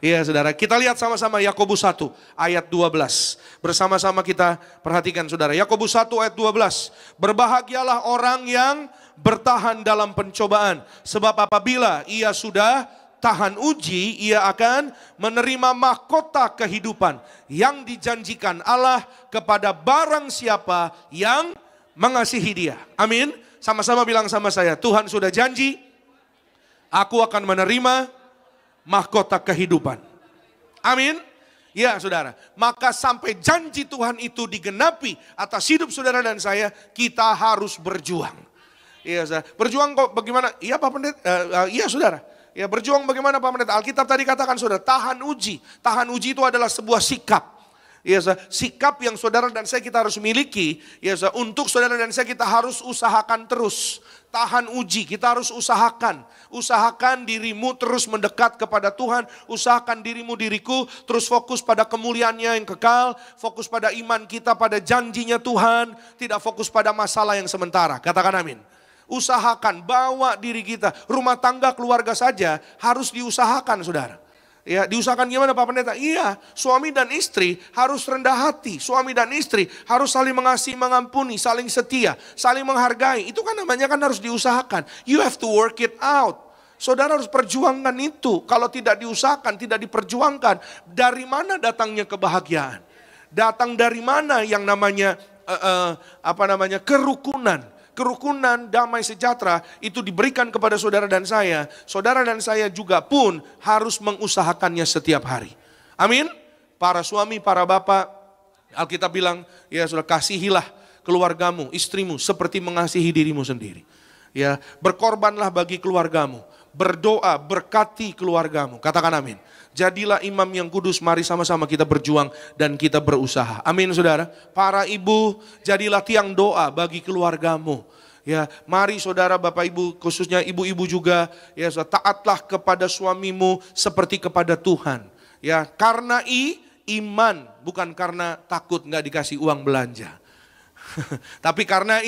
Ya saudara, kita lihat sama-sama Yakobus 1 ayat 12. Bersama-sama kita perhatikan saudara. Yakobus 1 ayat 12. Berbahagialah orang yang bertahan dalam pencobaan. Sebab apabila ia sudah tahan uji, ia akan menerima mahkota kehidupan yang dijanjikan Allah kepada barang siapa yang mengasihi dia. Amin. Sama-sama bilang sama saya, Tuhan sudah janji, aku akan menerima mahkota kehidupan. Amin. Ya saudara, maka sampai janji Tuhan itu digenapi atas hidup saudara dan saya, kita harus berjuang. Iya saudara, berjuang kok bagaimana? Iya Pak Pendeta, iya saudara. Ya berjuang bagaimana Pak Pendeta? Alkitab tadi katakan saudara, tahan uji. Tahan uji itu adalah sebuah sikap. Ya saudara, sikap yang saudara dan saya kita harus miliki. Ya saudara, untuk saudara dan saya kita harus usahakan terus. Tahan uji, kita harus usahakan. Usahakan dirimu terus mendekat kepada Tuhan. Usahakan diriku terus fokus pada kemuliaannya yang kekal. Fokus pada iman kita, pada janjinya Tuhan. Tidak fokus pada masalah yang sementara. Katakan amin. Usahakan, bawa diri kita. Rumah tangga, keluarga saja harus diusahakan saudara. Ya, diusahakan gimana Pak Pendeta? Iya, suami dan istri harus rendah hati. Suami dan istri harus saling mengasihi, mengampuni, saling setia, saling menghargai. Itu kan namanya kan harus diusahakan. You have to work it out. Saudara harus perjuangkan itu. Kalau tidak diusahakan, tidak diperjuangkan, dari mana datangnya kebahagiaan? Datang dari mana yang namanya kerukunan? Kerukunan, damai sejahtera itu diberikan kepada saudara dan saya. Saudara dan saya juga pun harus mengusahakannya setiap hari. Amin. Para suami, para bapak, Alkitab bilang, ya saudara, kasihilah keluargamu, istrimu seperti mengasihi dirimu sendiri. Ya, berkorbanlah bagi keluargamu. Berdoa, berkati keluargamu. Katakan amin. Jadilah imam yang kudus, mari sama-sama kita berjuang dan kita berusaha. Amin saudara. Para ibu, jadilah tiang doa bagi keluargamu. Ya, mari saudara, bapak ibu, khususnya ibu-ibu juga, ya taatlah kepada suamimu seperti kepada Tuhan. Ya, karena iman, bukan karena takut nggak dikasih uang belanja. Tapi karena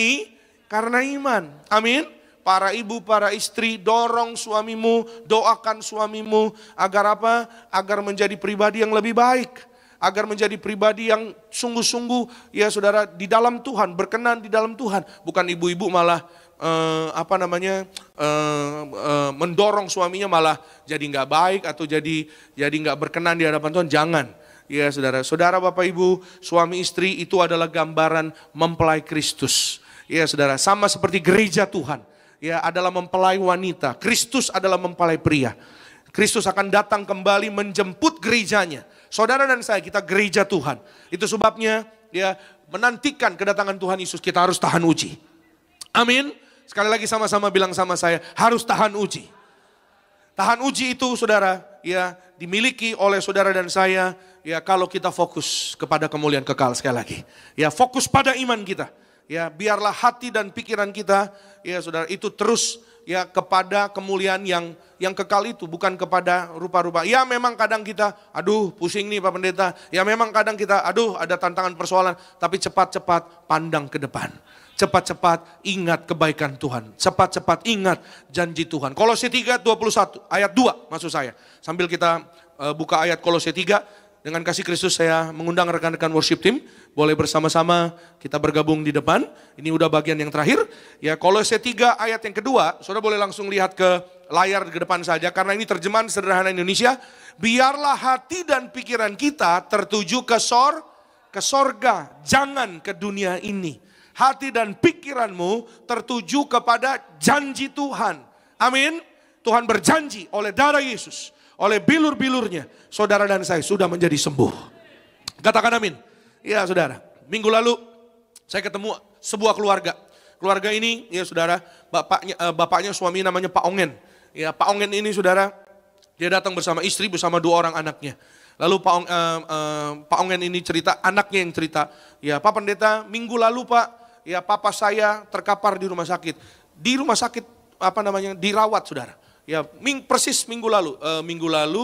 iman. Amin. Para ibu, para istri, dorong suamimu, doakan suamimu agar apa? Agar menjadi pribadi yang lebih baik. Agar menjadi pribadi yang sungguh-sungguh, ya saudara, di dalam Tuhan, berkenan di dalam Tuhan. Bukan ibu-ibu malah mendorong suaminya malah jadi nggak baik atau jadi nggak berkenan di hadapan Tuhan. Jangan. Ya saudara, saudara bapak ibu, suami istri itu adalah gambaran mempelai Kristus. Ya saudara, sama seperti gereja Tuhan. Ya, adalah mempelai wanita. Kristus adalah mempelai pria. Kristus akan datang kembali menjemput gerejanya. Saudara dan saya, kita gereja Tuhan. Itu sebabnya ya menantikan kedatangan Tuhan Yesus, kita harus tahan uji. Amin. Sekali lagi sama-sama bilang sama saya, harus tahan uji. Tahan uji itu saudara, ya dimiliki oleh saudara dan saya, ya kalau kita fokus kepada kemuliaan kekal. Sekali lagi, ya fokus pada iman kita. Ya, biarlah hati dan pikiran kita, ya saudara, itu terus ya kepada kemuliaan yang kekal itu, bukan kepada rupa-rupa. Ya memang kadang kita, aduh pusing nih Pak Pendeta. Ya memang kadang kita, aduh ada tantangan persoalan. Tapi cepat-cepat pandang ke depan. Cepat-cepat ingat kebaikan Tuhan. Cepat-cepat ingat janji Tuhan. Kolose 3:21, ayat 2 maksud saya. Sambil kita buka ayat Kolose 3, dengan kasih Kristus saya mengundang rekan-rekan worship team. Boleh bersama-sama kita bergabung di depan. Ini udah bagian yang terakhir. Ya, Kolose 3 ayat yang kedua. Saudara boleh langsung lihat ke layar ke depan saja. Karena ini terjemahan sederhana Indonesia. Biarlah hati dan pikiran kita tertuju ke sorga. Jangan ke dunia ini. Hati dan pikiranmu tertuju kepada janji Tuhan. Amin. Tuhan berjanji oleh darah Yesus, oleh bilur-bilurnya, saudara dan saya sudah menjadi sembuh. Katakan amin. Ya saudara, minggu lalu saya ketemu sebuah keluarga. Keluarga ini ya saudara, bapaknya suami namanya Pak Ongen. Ya Pak Ongen ini saudara, dia datang bersama istri, bersama 2 orang anaknya. Lalu Pak Ongen ini cerita, anaknya yang cerita, ya Pak Pendeta, minggu lalu Pak, ya papa saya terkapar di rumah sakit. Di rumah sakit dirawat saudara. Ya persis minggu lalu,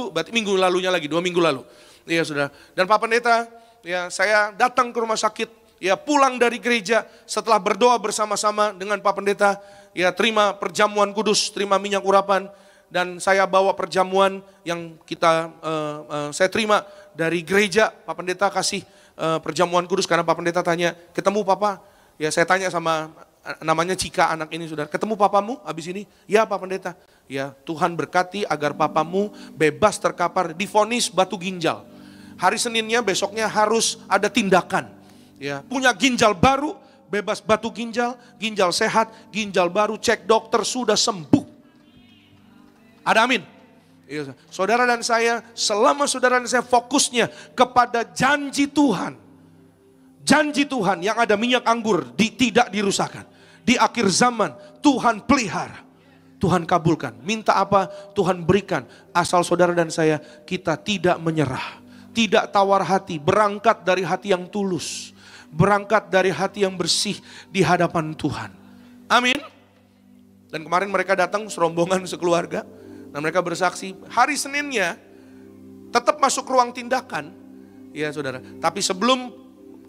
berarti minggu lalunya lagi, 2 minggu lalu. Ya saudara, dan Pak Pendeta, ya saya datang ke rumah sakit, ya pulang dari gereja setelah berdoa bersama-sama dengan Pak Pendeta, ya terima perjamuan kudus, terima minyak urapan, dan saya bawa perjamuan yang saya terima dari gereja. Pak Pendeta kasih perjamuan kudus karena Pak Pendeta tanya, ketemu Papa? Ya saya tanya sama namanya Cika anak ini saudara, ketemu papamu habis ini? Ya Pak Pendeta. Ya Tuhan berkati agar papamu bebas terkapar, divonis batu ginjal. Hari Seninnya besoknya harus ada tindakan. Ya, punya ginjal baru, bebas batu ginjal, ginjal sehat, ginjal baru, cek dokter sudah sembuh. Ada amin. Saudara dan saya, selama saudara dan saya fokusnya kepada janji Tuhan. Janji Tuhan yang ada minyak anggur tidak dirusakkan. Di akhir zaman Tuhan pelihara. Tuhan kabulkan. Minta apa Tuhan berikan. Asal saudara dan saya kita tidak menyerah. Tidak tawar hati. Berangkat dari hati yang tulus. Berangkat dari hati yang bersih di hadapan Tuhan. Amin. Dan kemarin mereka datang serombongan sekeluarga. Nah mereka bersaksi, hari Seninnya tetap masuk ruang tindakan. Ya saudara, tapi sebelum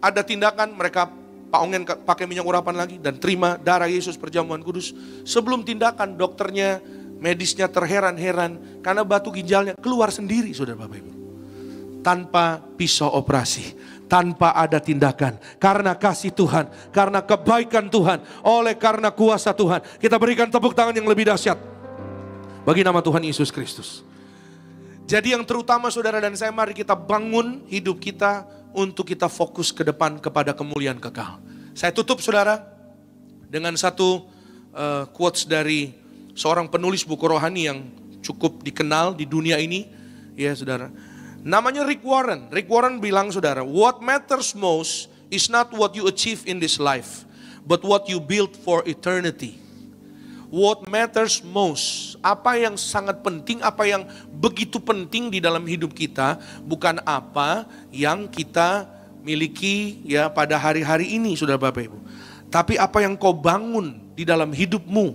ada tindakan mereka Pak Ongen pakai minyak urapan lagi dan terima darah Yesus perjamuan kudus. Sebelum tindakan dokternya, medisnya terheran-heran karena batu ginjalnya keluar sendiri saudara Bapak Ibu. Tanpa pisau operasi, tanpa ada tindakan. Karena kasih Tuhan, karena kebaikan Tuhan, oleh karena kuasa Tuhan. Kita berikan tepuk tangan yang lebih dahsyat bagi nama Tuhan Yesus Kristus. Jadi yang terutama saudara dan saya, mari kita bangun hidup kita untuk kita fokus ke depan kepada kemuliaan kekal. Saya tutup saudara dengan satu quotes dari seorang penulis buku rohani yang cukup dikenal di dunia ini. Ya saudara, namanya Rick Warren. Rick Warren bilang saudara, what matters most is not what you achieve in this life, but what you build for eternity. What matters most, apa yang sangat penting, apa yang begitu penting di dalam hidup kita, bukan apa yang kita miliki ya pada hari-hari ini, saudara Bapak Ibu. Tapi apa yang kau bangun di dalam hidupmu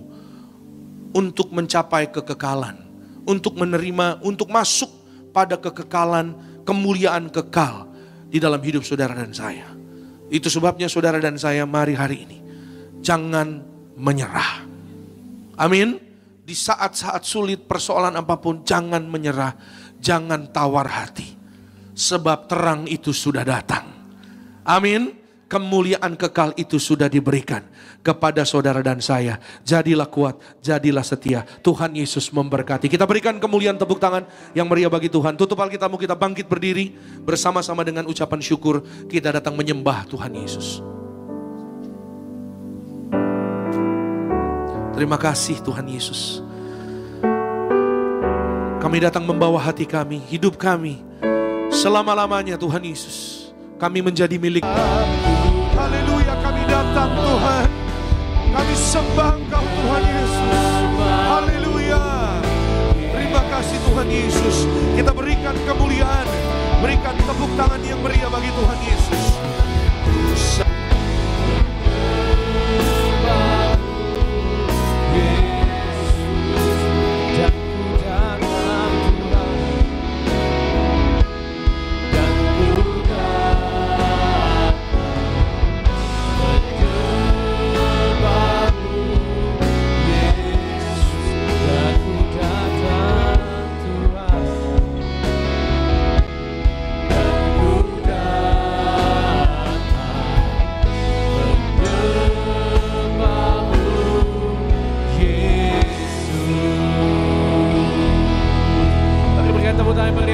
untuk mencapai kekekalan, untuk menerima, untuk masuk pada kekekalan, kemuliaan kekal di dalam hidup saudara dan saya. Itu sebabnya saudara dan saya, mari hari ini jangan menyerah. Amin. Di saat-saat sulit, persoalan apapun, jangan menyerah, jangan tawar hati. Sebab terang itu sudah datang. Amin. Kemuliaan kekal itu sudah diberikan kepada saudara dan saya. Jadilah kuat, jadilah setia. Tuhan Yesus memberkati. Kita berikan kemuliaan, tepuk tangan yang meriah bagi Tuhan. Tutup Alkitabmu, kita bangkit berdiri bersama-sama dengan ucapan syukur. Kita datang menyembah Tuhan Yesus. Terima kasih Tuhan Yesus. Kami datang membawa hati kami, hidup kami, selama-lamanya Tuhan Yesus. Kami menjadi milik. Haleluya, kami datang Tuhan. Kami sembah Engkau Tuhan Yesus. Haleluya. Terima kasih Tuhan Yesus. Kita berikan kemuliaan, berikan tepuk tangan yang meriah bagi Tuhan Yesus.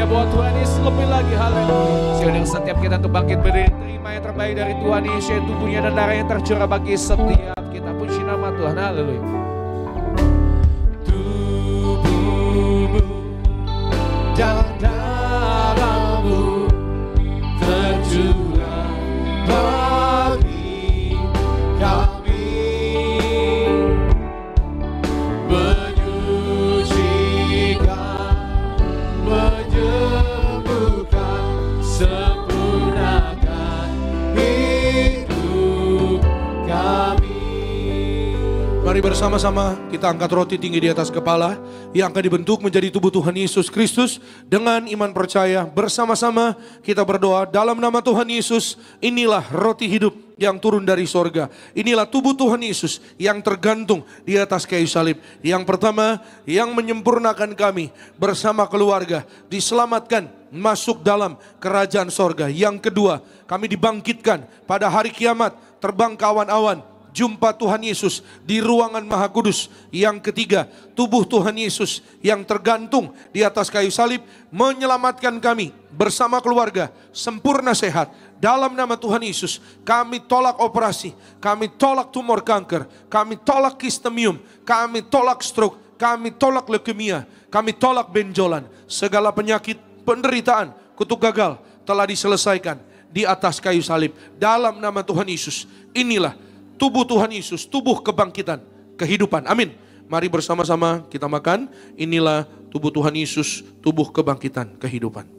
Buat Tuhan Yesus lebih lagi, haleluya. Sehingga setiap kita untuk bangkit berdiri, terima yang terbaik dari Tuhan Yesus, yaitu tubuhnya dan darah yang tercurah bagi setiap kita. Puji nama Tuhan, haleluya. Tubuhmu dan darahmu tercurah bagi kami, menyucikan, menyembuhkan, sempurnakan hidup kami. Mari bersama-sama kita angkat roti tinggi di atas kepala yang akan dibentuk menjadi tubuh Tuhan Yesus Kristus. Dengan iman percaya bersama-sama kita berdoa dalam nama Tuhan Yesus. Inilah roti hidup yang turun dari sorga. Inilah tubuh Tuhan Yesus yang tergantung di atas kayu salib. Yang pertama, yang menyempurnakan kami bersama keluarga, diselamatkan masuk dalam kerajaan sorga. Yang kedua, kami dibangkitkan pada hari kiamat, terbang ke awan-awan, jumpa Tuhan Yesus di ruangan Maha Kudus. Yang ketiga, tubuh Tuhan Yesus yang tergantung di atas kayu salib menyelamatkan kami bersama keluarga sempurna sehat. Dalam nama Tuhan Yesus, kami tolak operasi, kami tolak tumor kanker, kami tolak kistemium, kami tolak stroke, kami tolak leukemia, kami tolak benjolan. Segala penyakit, penderitaan, kutuk gagal telah diselesaikan di atas kayu salib. Dalam nama Tuhan Yesus, inilah tubuh Tuhan Yesus, tubuh kebangkitan, kehidupan. Amin. Mari bersama-sama kita makan. Inilah tubuh Tuhan Yesus, tubuh kebangkitan, kehidupan.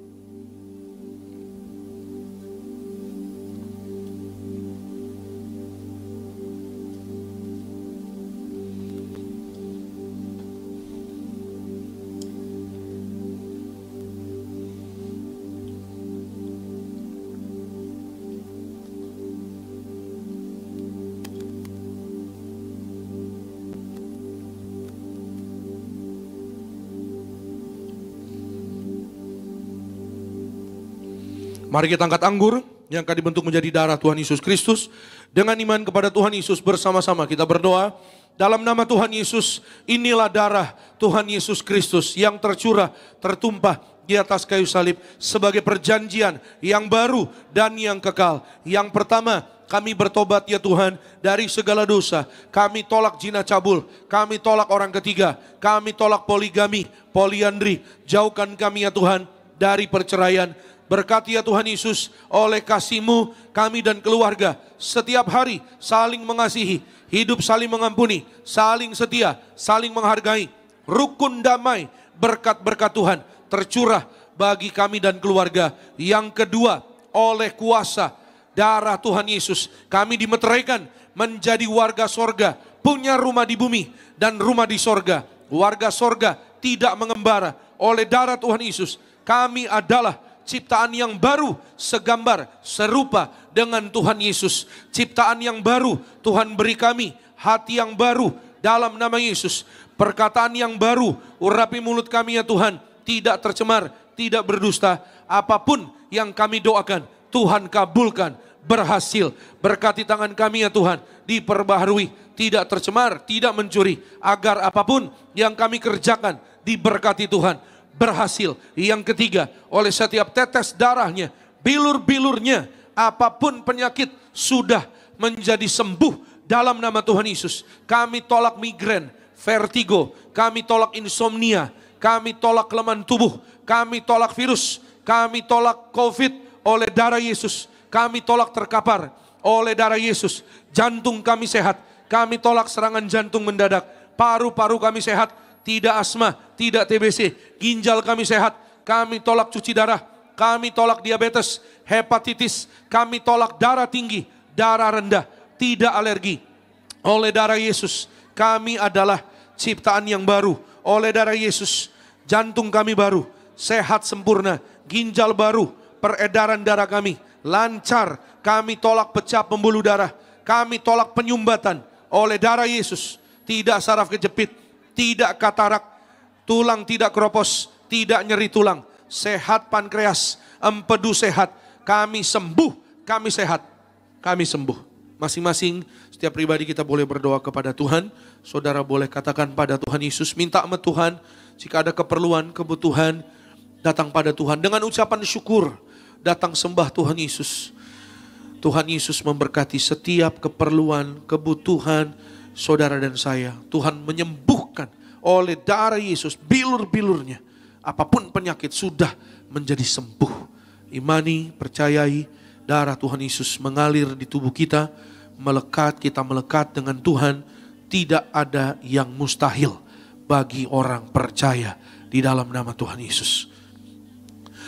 Mari kita angkat anggur yang akan dibentuk menjadi darah Tuhan Yesus Kristus. Dengan iman kepada Tuhan Yesus bersama-sama kita berdoa. Dalam nama Tuhan Yesus, inilah darah Tuhan Yesus Kristus yang tercurah, tertumpah di atas kayu salib sebagai perjanjian yang baru dan yang kekal. Yang pertama, kami bertobat ya Tuhan dari segala dosa. Kami tolak zina cabul, kami tolak orang ketiga, kami tolak poligami, poliandri. Jauhkan kami ya Tuhan dari perceraian. Berkati ya Tuhan Yesus, oleh kasih-Mu kami dan keluarga setiap hari saling mengasihi, hidup saling mengampuni, saling setia, saling menghargai. Rukun damai, berkat-berkat Tuhan tercurah bagi kami dan keluarga. Yang kedua, oleh kuasa darah Tuhan Yesus kami dimeteraikan menjadi warga sorga, punya rumah di bumi dan rumah di sorga. Warga sorga tidak mengembara. Oleh darah Tuhan Yesus kami adalah ciptaan yang baru, segambar, serupa dengan Tuhan Yesus. Ciptaan yang baru, Tuhan beri kami hati yang baru dalam nama Yesus. Perkataan yang baru, urapi mulut kami ya Tuhan, tidak tercemar, tidak berdusta. Apapun yang kami doakan, Tuhan kabulkan, berhasil. Berkati tangan kami ya Tuhan, diperbaharui, tidak tercemar, tidak mencuri. Agar apapun yang kami kerjakan, diberkati Tuhan, berhasil. Yang ketiga, oleh setiap tetes darahnya, bilur-bilurnya, apapun penyakit sudah menjadi sembuh dalam nama Tuhan Yesus. Kami tolak migrain, vertigo, kami tolak insomnia, kami tolak kelemahan tubuh, kami tolak virus, kami tolak COVID oleh darah Yesus. Kami tolak terkapar oleh darah Yesus. Jantung kami sehat, kami tolak serangan jantung mendadak. Paru-paru kami sehat, tidak asma, tidak TBC. Ginjal kami sehat, kami tolak cuci darah, kami tolak diabetes, hepatitis, kami tolak darah tinggi, darah rendah, tidak alergi. Oleh darah Yesus, kami adalah ciptaan yang baru. Oleh darah Yesus, jantung kami baru, sehat sempurna, ginjal baru, peredaran darah kami lancar. Kami tolak pecah pembuluh darah, kami tolak penyumbatan. Oleh darah Yesus, tidak saraf kejepit, tidak katarak, tulang tidak keropos, tidak nyeri tulang, sehat pankreas, empedu sehat, kami sembuh, kami sehat, kami sembuh. Masing-masing setiap pribadi kita boleh berdoa kepada Tuhan. Saudara boleh katakan pada Tuhan Yesus, minta sama Tuhan, jika ada keperluan, kebutuhan, datang pada Tuhan dengan ucapan syukur, datang sembah Tuhan Yesus. Tuhan Yesus memberkati setiap keperluan, kebutuhan saudara dan saya. Tuhan menyembuhkan oleh darah Yesus, bilur-bilurnya. Apapun penyakit sudah menjadi sembuh. Imani, percayai, darah Tuhan Yesus mengalir di tubuh kita. Melekat, kita melekat dengan Tuhan. Tidak ada yang mustahil bagi orang percaya di dalam nama Tuhan Yesus.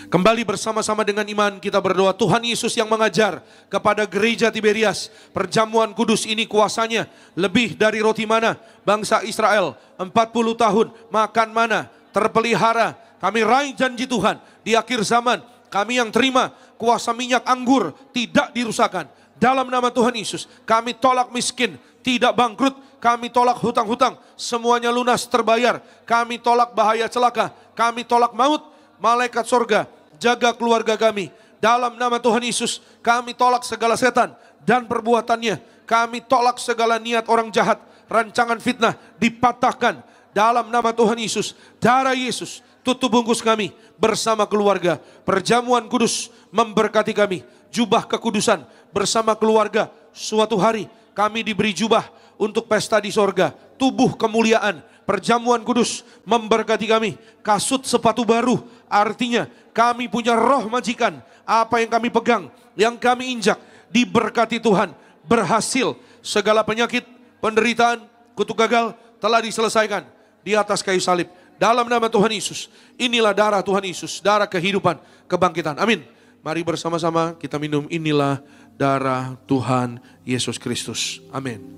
Kembali bersama-sama dengan iman kita berdoa. Tuhan Yesus yang mengajar kepada gereja Tiberias, perjamuan kudus ini kuasanya lebih dari roti mana. Bangsa Israel 40 tahun makan mana, terpelihara. Kami raih janji Tuhan di akhir zaman. Kami yang terima kuasa minyak anggur tidak dirusakkan. Dalam nama Tuhan Yesus, kami tolak miskin, tidak bangkrut. Kami tolak hutang-hutang, semuanya lunas terbayar. Kami tolak bahaya celaka, kami tolak maut. Malaikat sorga, jaga keluarga kami. Dalam nama Tuhan Yesus, kami tolak segala setan dan perbuatannya. Kami tolak segala niat orang jahat, rancangan fitnah dipatahkan. Dalam nama Tuhan Yesus, darah Yesus tutup bungkus kami bersama keluarga. Perjamuan kudus memberkati kami. Jubah kekudusan bersama keluarga. Suatu hari kami diberi jubah untuk pesta di sorga, tubuh kemuliaan, perjamuan kudus memberkati kami, kasut sepatu baru, artinya kami punya roh majikan, apa yang kami pegang, yang kami injak, diberkati Tuhan, berhasil, segala penyakit, penderitaan, kutuk gagal telah diselesaikan di atas kayu salib. Dalam nama Tuhan Yesus, inilah darah Tuhan Yesus, darah kehidupan, kebangkitan. Amin. Mari bersama-sama kita minum, inilah darah Tuhan Yesus Kristus. Amin.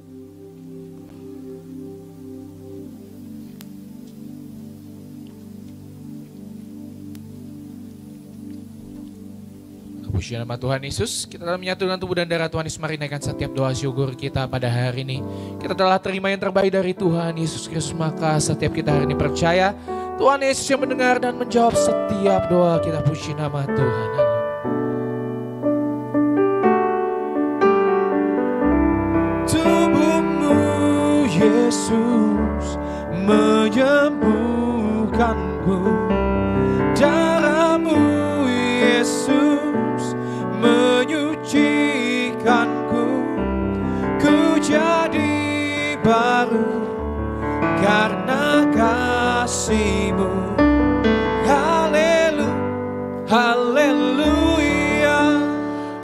Puji nama Tuhan Yesus, kita telah menyatu dengan tubuh dan darah Tuhan Yesus. Mari naikkan setiap doa syukur kita pada hari ini. Kita telah terima yang terbaik dari Tuhan Yesus Kristus, maka setiap kita hari ini percaya Tuhan Yesus yang mendengar dan menjawab setiap doa kita. Puji nama Tuhan. Tubuhmu Yesus menyembuhkanku, darahmu Yesus menyucikanku, ku jadi baru karena kasih-Mu. Haleluya, haleluya.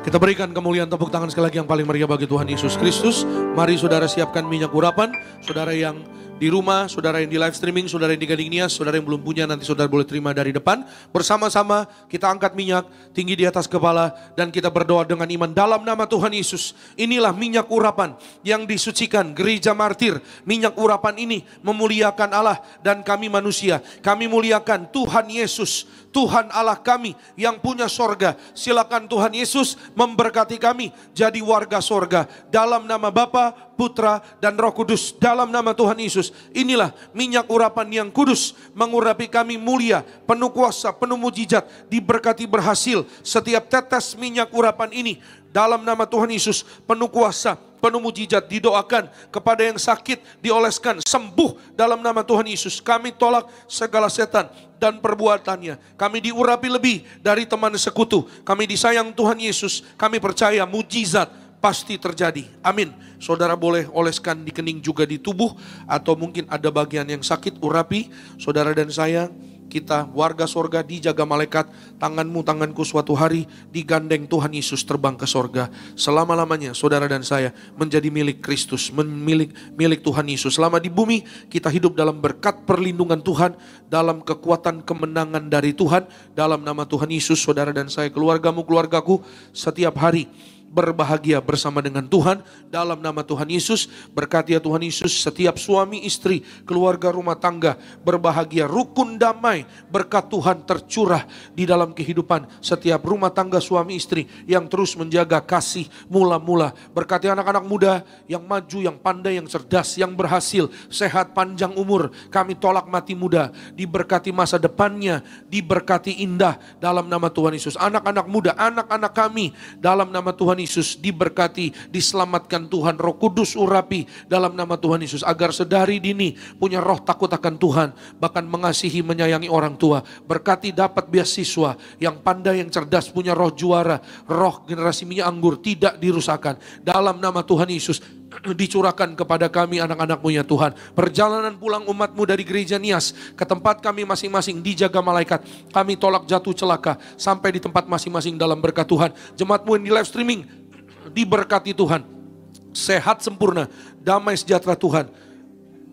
Kita berikan kemuliaan, tepuk tangan sekali lagi yang paling meriah bagi Tuhan Yesus Kristus. Mari saudara siapkan minyak urapan, saudara yang di rumah, saudara yang di live streaming, saudara yang di Gading Nias, saudara yang belum punya nanti saudara boleh terima dari depan. Bersama-sama kita angkat minyak tinggi di atas kepala dan kita berdoa dengan iman dalam nama Tuhan Yesus. Inilah minyak urapan yang disucikan gereja martir. Minyak urapan ini memuliakan Allah dan kami manusia. Kami muliakan Tuhan Yesus, Tuhan Allah kami yang punya sorga. Silakan Tuhan Yesus memberkati kami jadi warga sorga. Dalam nama Bapa, Putra, dan Roh Kudus. Dalam nama Tuhan Yesus. Inilah minyak urapan yang kudus, mengurapi kami mulia, penuh kuasa, penuh mujizat, diberkati berhasil. Setiap tetes minyak urapan ini dalam nama Tuhan Yesus, penuh kuasa, penuh mujizat, didoakan kepada yang sakit, dioleskan, sembuh dalam nama Tuhan Yesus. Kami tolak segala setan dan perbuatannya. Kami diurapi lebih dari teman sekutu. Kami disayang Tuhan Yesus. Kami percaya mujizat pasti terjadi. Amin. Saudara boleh oleskan di kening juga di tubuh, atau mungkin ada bagian yang sakit, urapi. Saudara dan saya, kita warga sorga dijaga malaikat. Tanganmu tanganku suatu hari digandeng Tuhan Yesus terbang ke sorga. Selama-lamanya saudara dan saya menjadi milik Kristus, milik Tuhan Yesus. Selama di bumi kita hidup dalam berkat perlindungan Tuhan, dalam kekuatan kemenangan dari Tuhan. Dalam nama Tuhan Yesus, saudara dan saya, keluargamu, keluargaku setiap hari berbahagia bersama dengan Tuhan dalam nama Tuhan Yesus. Berkati ya Tuhan Yesus, setiap suami istri, keluarga rumah tangga berbahagia, rukun damai, berkat Tuhan tercurah di dalam kehidupan setiap rumah tangga suami istri yang terus menjaga kasih mula-mula. Berkati anak-anak muda yang maju, yang pandai, yang cerdas, yang berhasil, sehat, panjang umur. Kami tolak mati muda, diberkati masa depannya, diberkati indah dalam nama Tuhan Yesus. Anak-anak muda, anak-anak kami dalam nama Tuhan Yesus diberkati, diselamatkan Tuhan. Roh Kudus urapi dalam nama Tuhan Yesus, agar sedari dini punya roh takut akan Tuhan, bahkan mengasihi, menyayangi orang tua. Berkati dapat beasiswa, yang pandai, yang cerdas, punya roh juara, roh generasi minyak anggur tidak dirusakkan. Dalam nama Tuhan Yesus dicurahkan kepada kami anak-anak-Mu ya Tuhan. Perjalanan pulang umat-Mu dari gereja Nias ke tempat kami masing-masing dijaga malaikat. Kami tolak jatuh celaka sampai di tempat masing-masing dalam berkat Tuhan. Jemaat-Mu yang di live streaming diberkati Tuhan, sehat sempurna, damai sejahtera Tuhan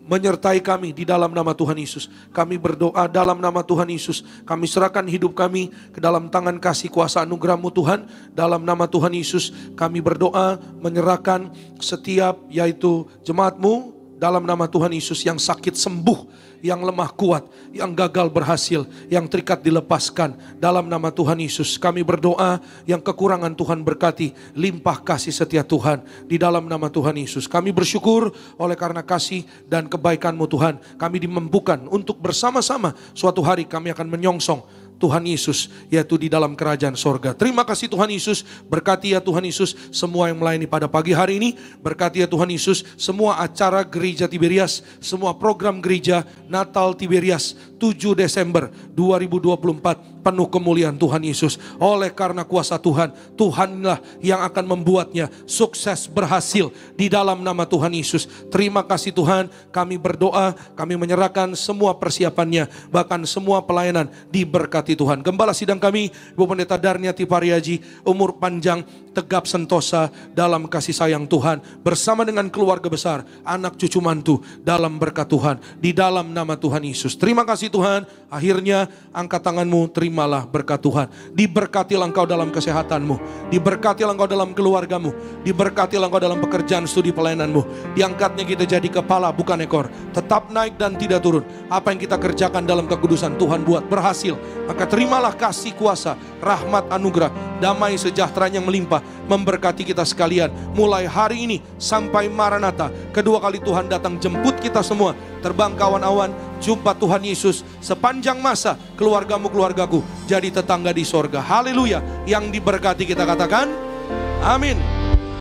menyertai kami di dalam nama Tuhan Yesus. Kami berdoa dalam nama Tuhan Yesus. Kami serahkan hidup kami ke dalam tangan kasih kuasa anugerah-Mu Tuhan. Dalam nama Tuhan Yesus kami berdoa menyerahkan setiap yaitu jemaat-Mu dalam nama Tuhan Yesus, yang sakit sembuh, yang lemah kuat, yang gagal berhasil, yang terikat dilepaskan. Dalam nama Tuhan Yesus kami berdoa, yang kekurangan Tuhan berkati, limpah kasih setia Tuhan di dalam nama Tuhan Yesus. Kami bersyukur oleh karena kasih dan kebaikan-Mu Tuhan. Kami dimampukan untuk bersama-sama suatu hari kami akan menyongsong Tuhan Yesus, yaitu di dalam kerajaan sorga. Terima kasih Tuhan Yesus. Berkati ya Tuhan Yesus semua yang melayani pada pagi hari ini. Berkati ya Tuhan Yesus semua acara gereja Tiberias, semua program gereja Natal Tiberias 7 Desember 2024 penuh kemuliaan Tuhan Yesus. Oleh karena kuasa Tuhan, Tuhanlah yang akan membuatnya sukses berhasil di dalam nama Tuhan Yesus. Terima kasih Tuhan, kami berdoa, kami menyerahkan semua persiapannya, bahkan semua pelayanan diberkati Tuhan. Gembala sidang kami, Ibu Pendeta Darniati Pariaji, umur panjang, tegap sentosa dalam kasih sayang Tuhan, bersama dengan keluarga besar, anak cucu mantu dalam berkat Tuhan, di dalam nama Tuhan Yesus. Terima kasih Tuhan, akhirnya angkat tanganmu, terimalah berkat Tuhan. Diberkatilah engkau dalam kesehatanmu, diberkatilah engkau dalam keluargamu, diberkatilah engkau dalam pekerjaan studi pelayananmu. Diangkatnya kita jadi kepala bukan ekor, tetap naik dan tidak turun. Apa yang kita kerjakan dalam kekudusan Tuhan buat berhasil. Maka terimalah kasih kuasa, rahmat, anugerah, damai sejahtera yang melimpah memberkati kita sekalian. Mulai hari ini sampai Maranatha, kedua kali Tuhan datang jemput kita semua. Terbang kawan-awan, jumpa Tuhan Yesus sepanjang masa. Keluargamu, keluargaku jadi tetangga di sorga. Haleluya. Yang diberkati kita katakan amin.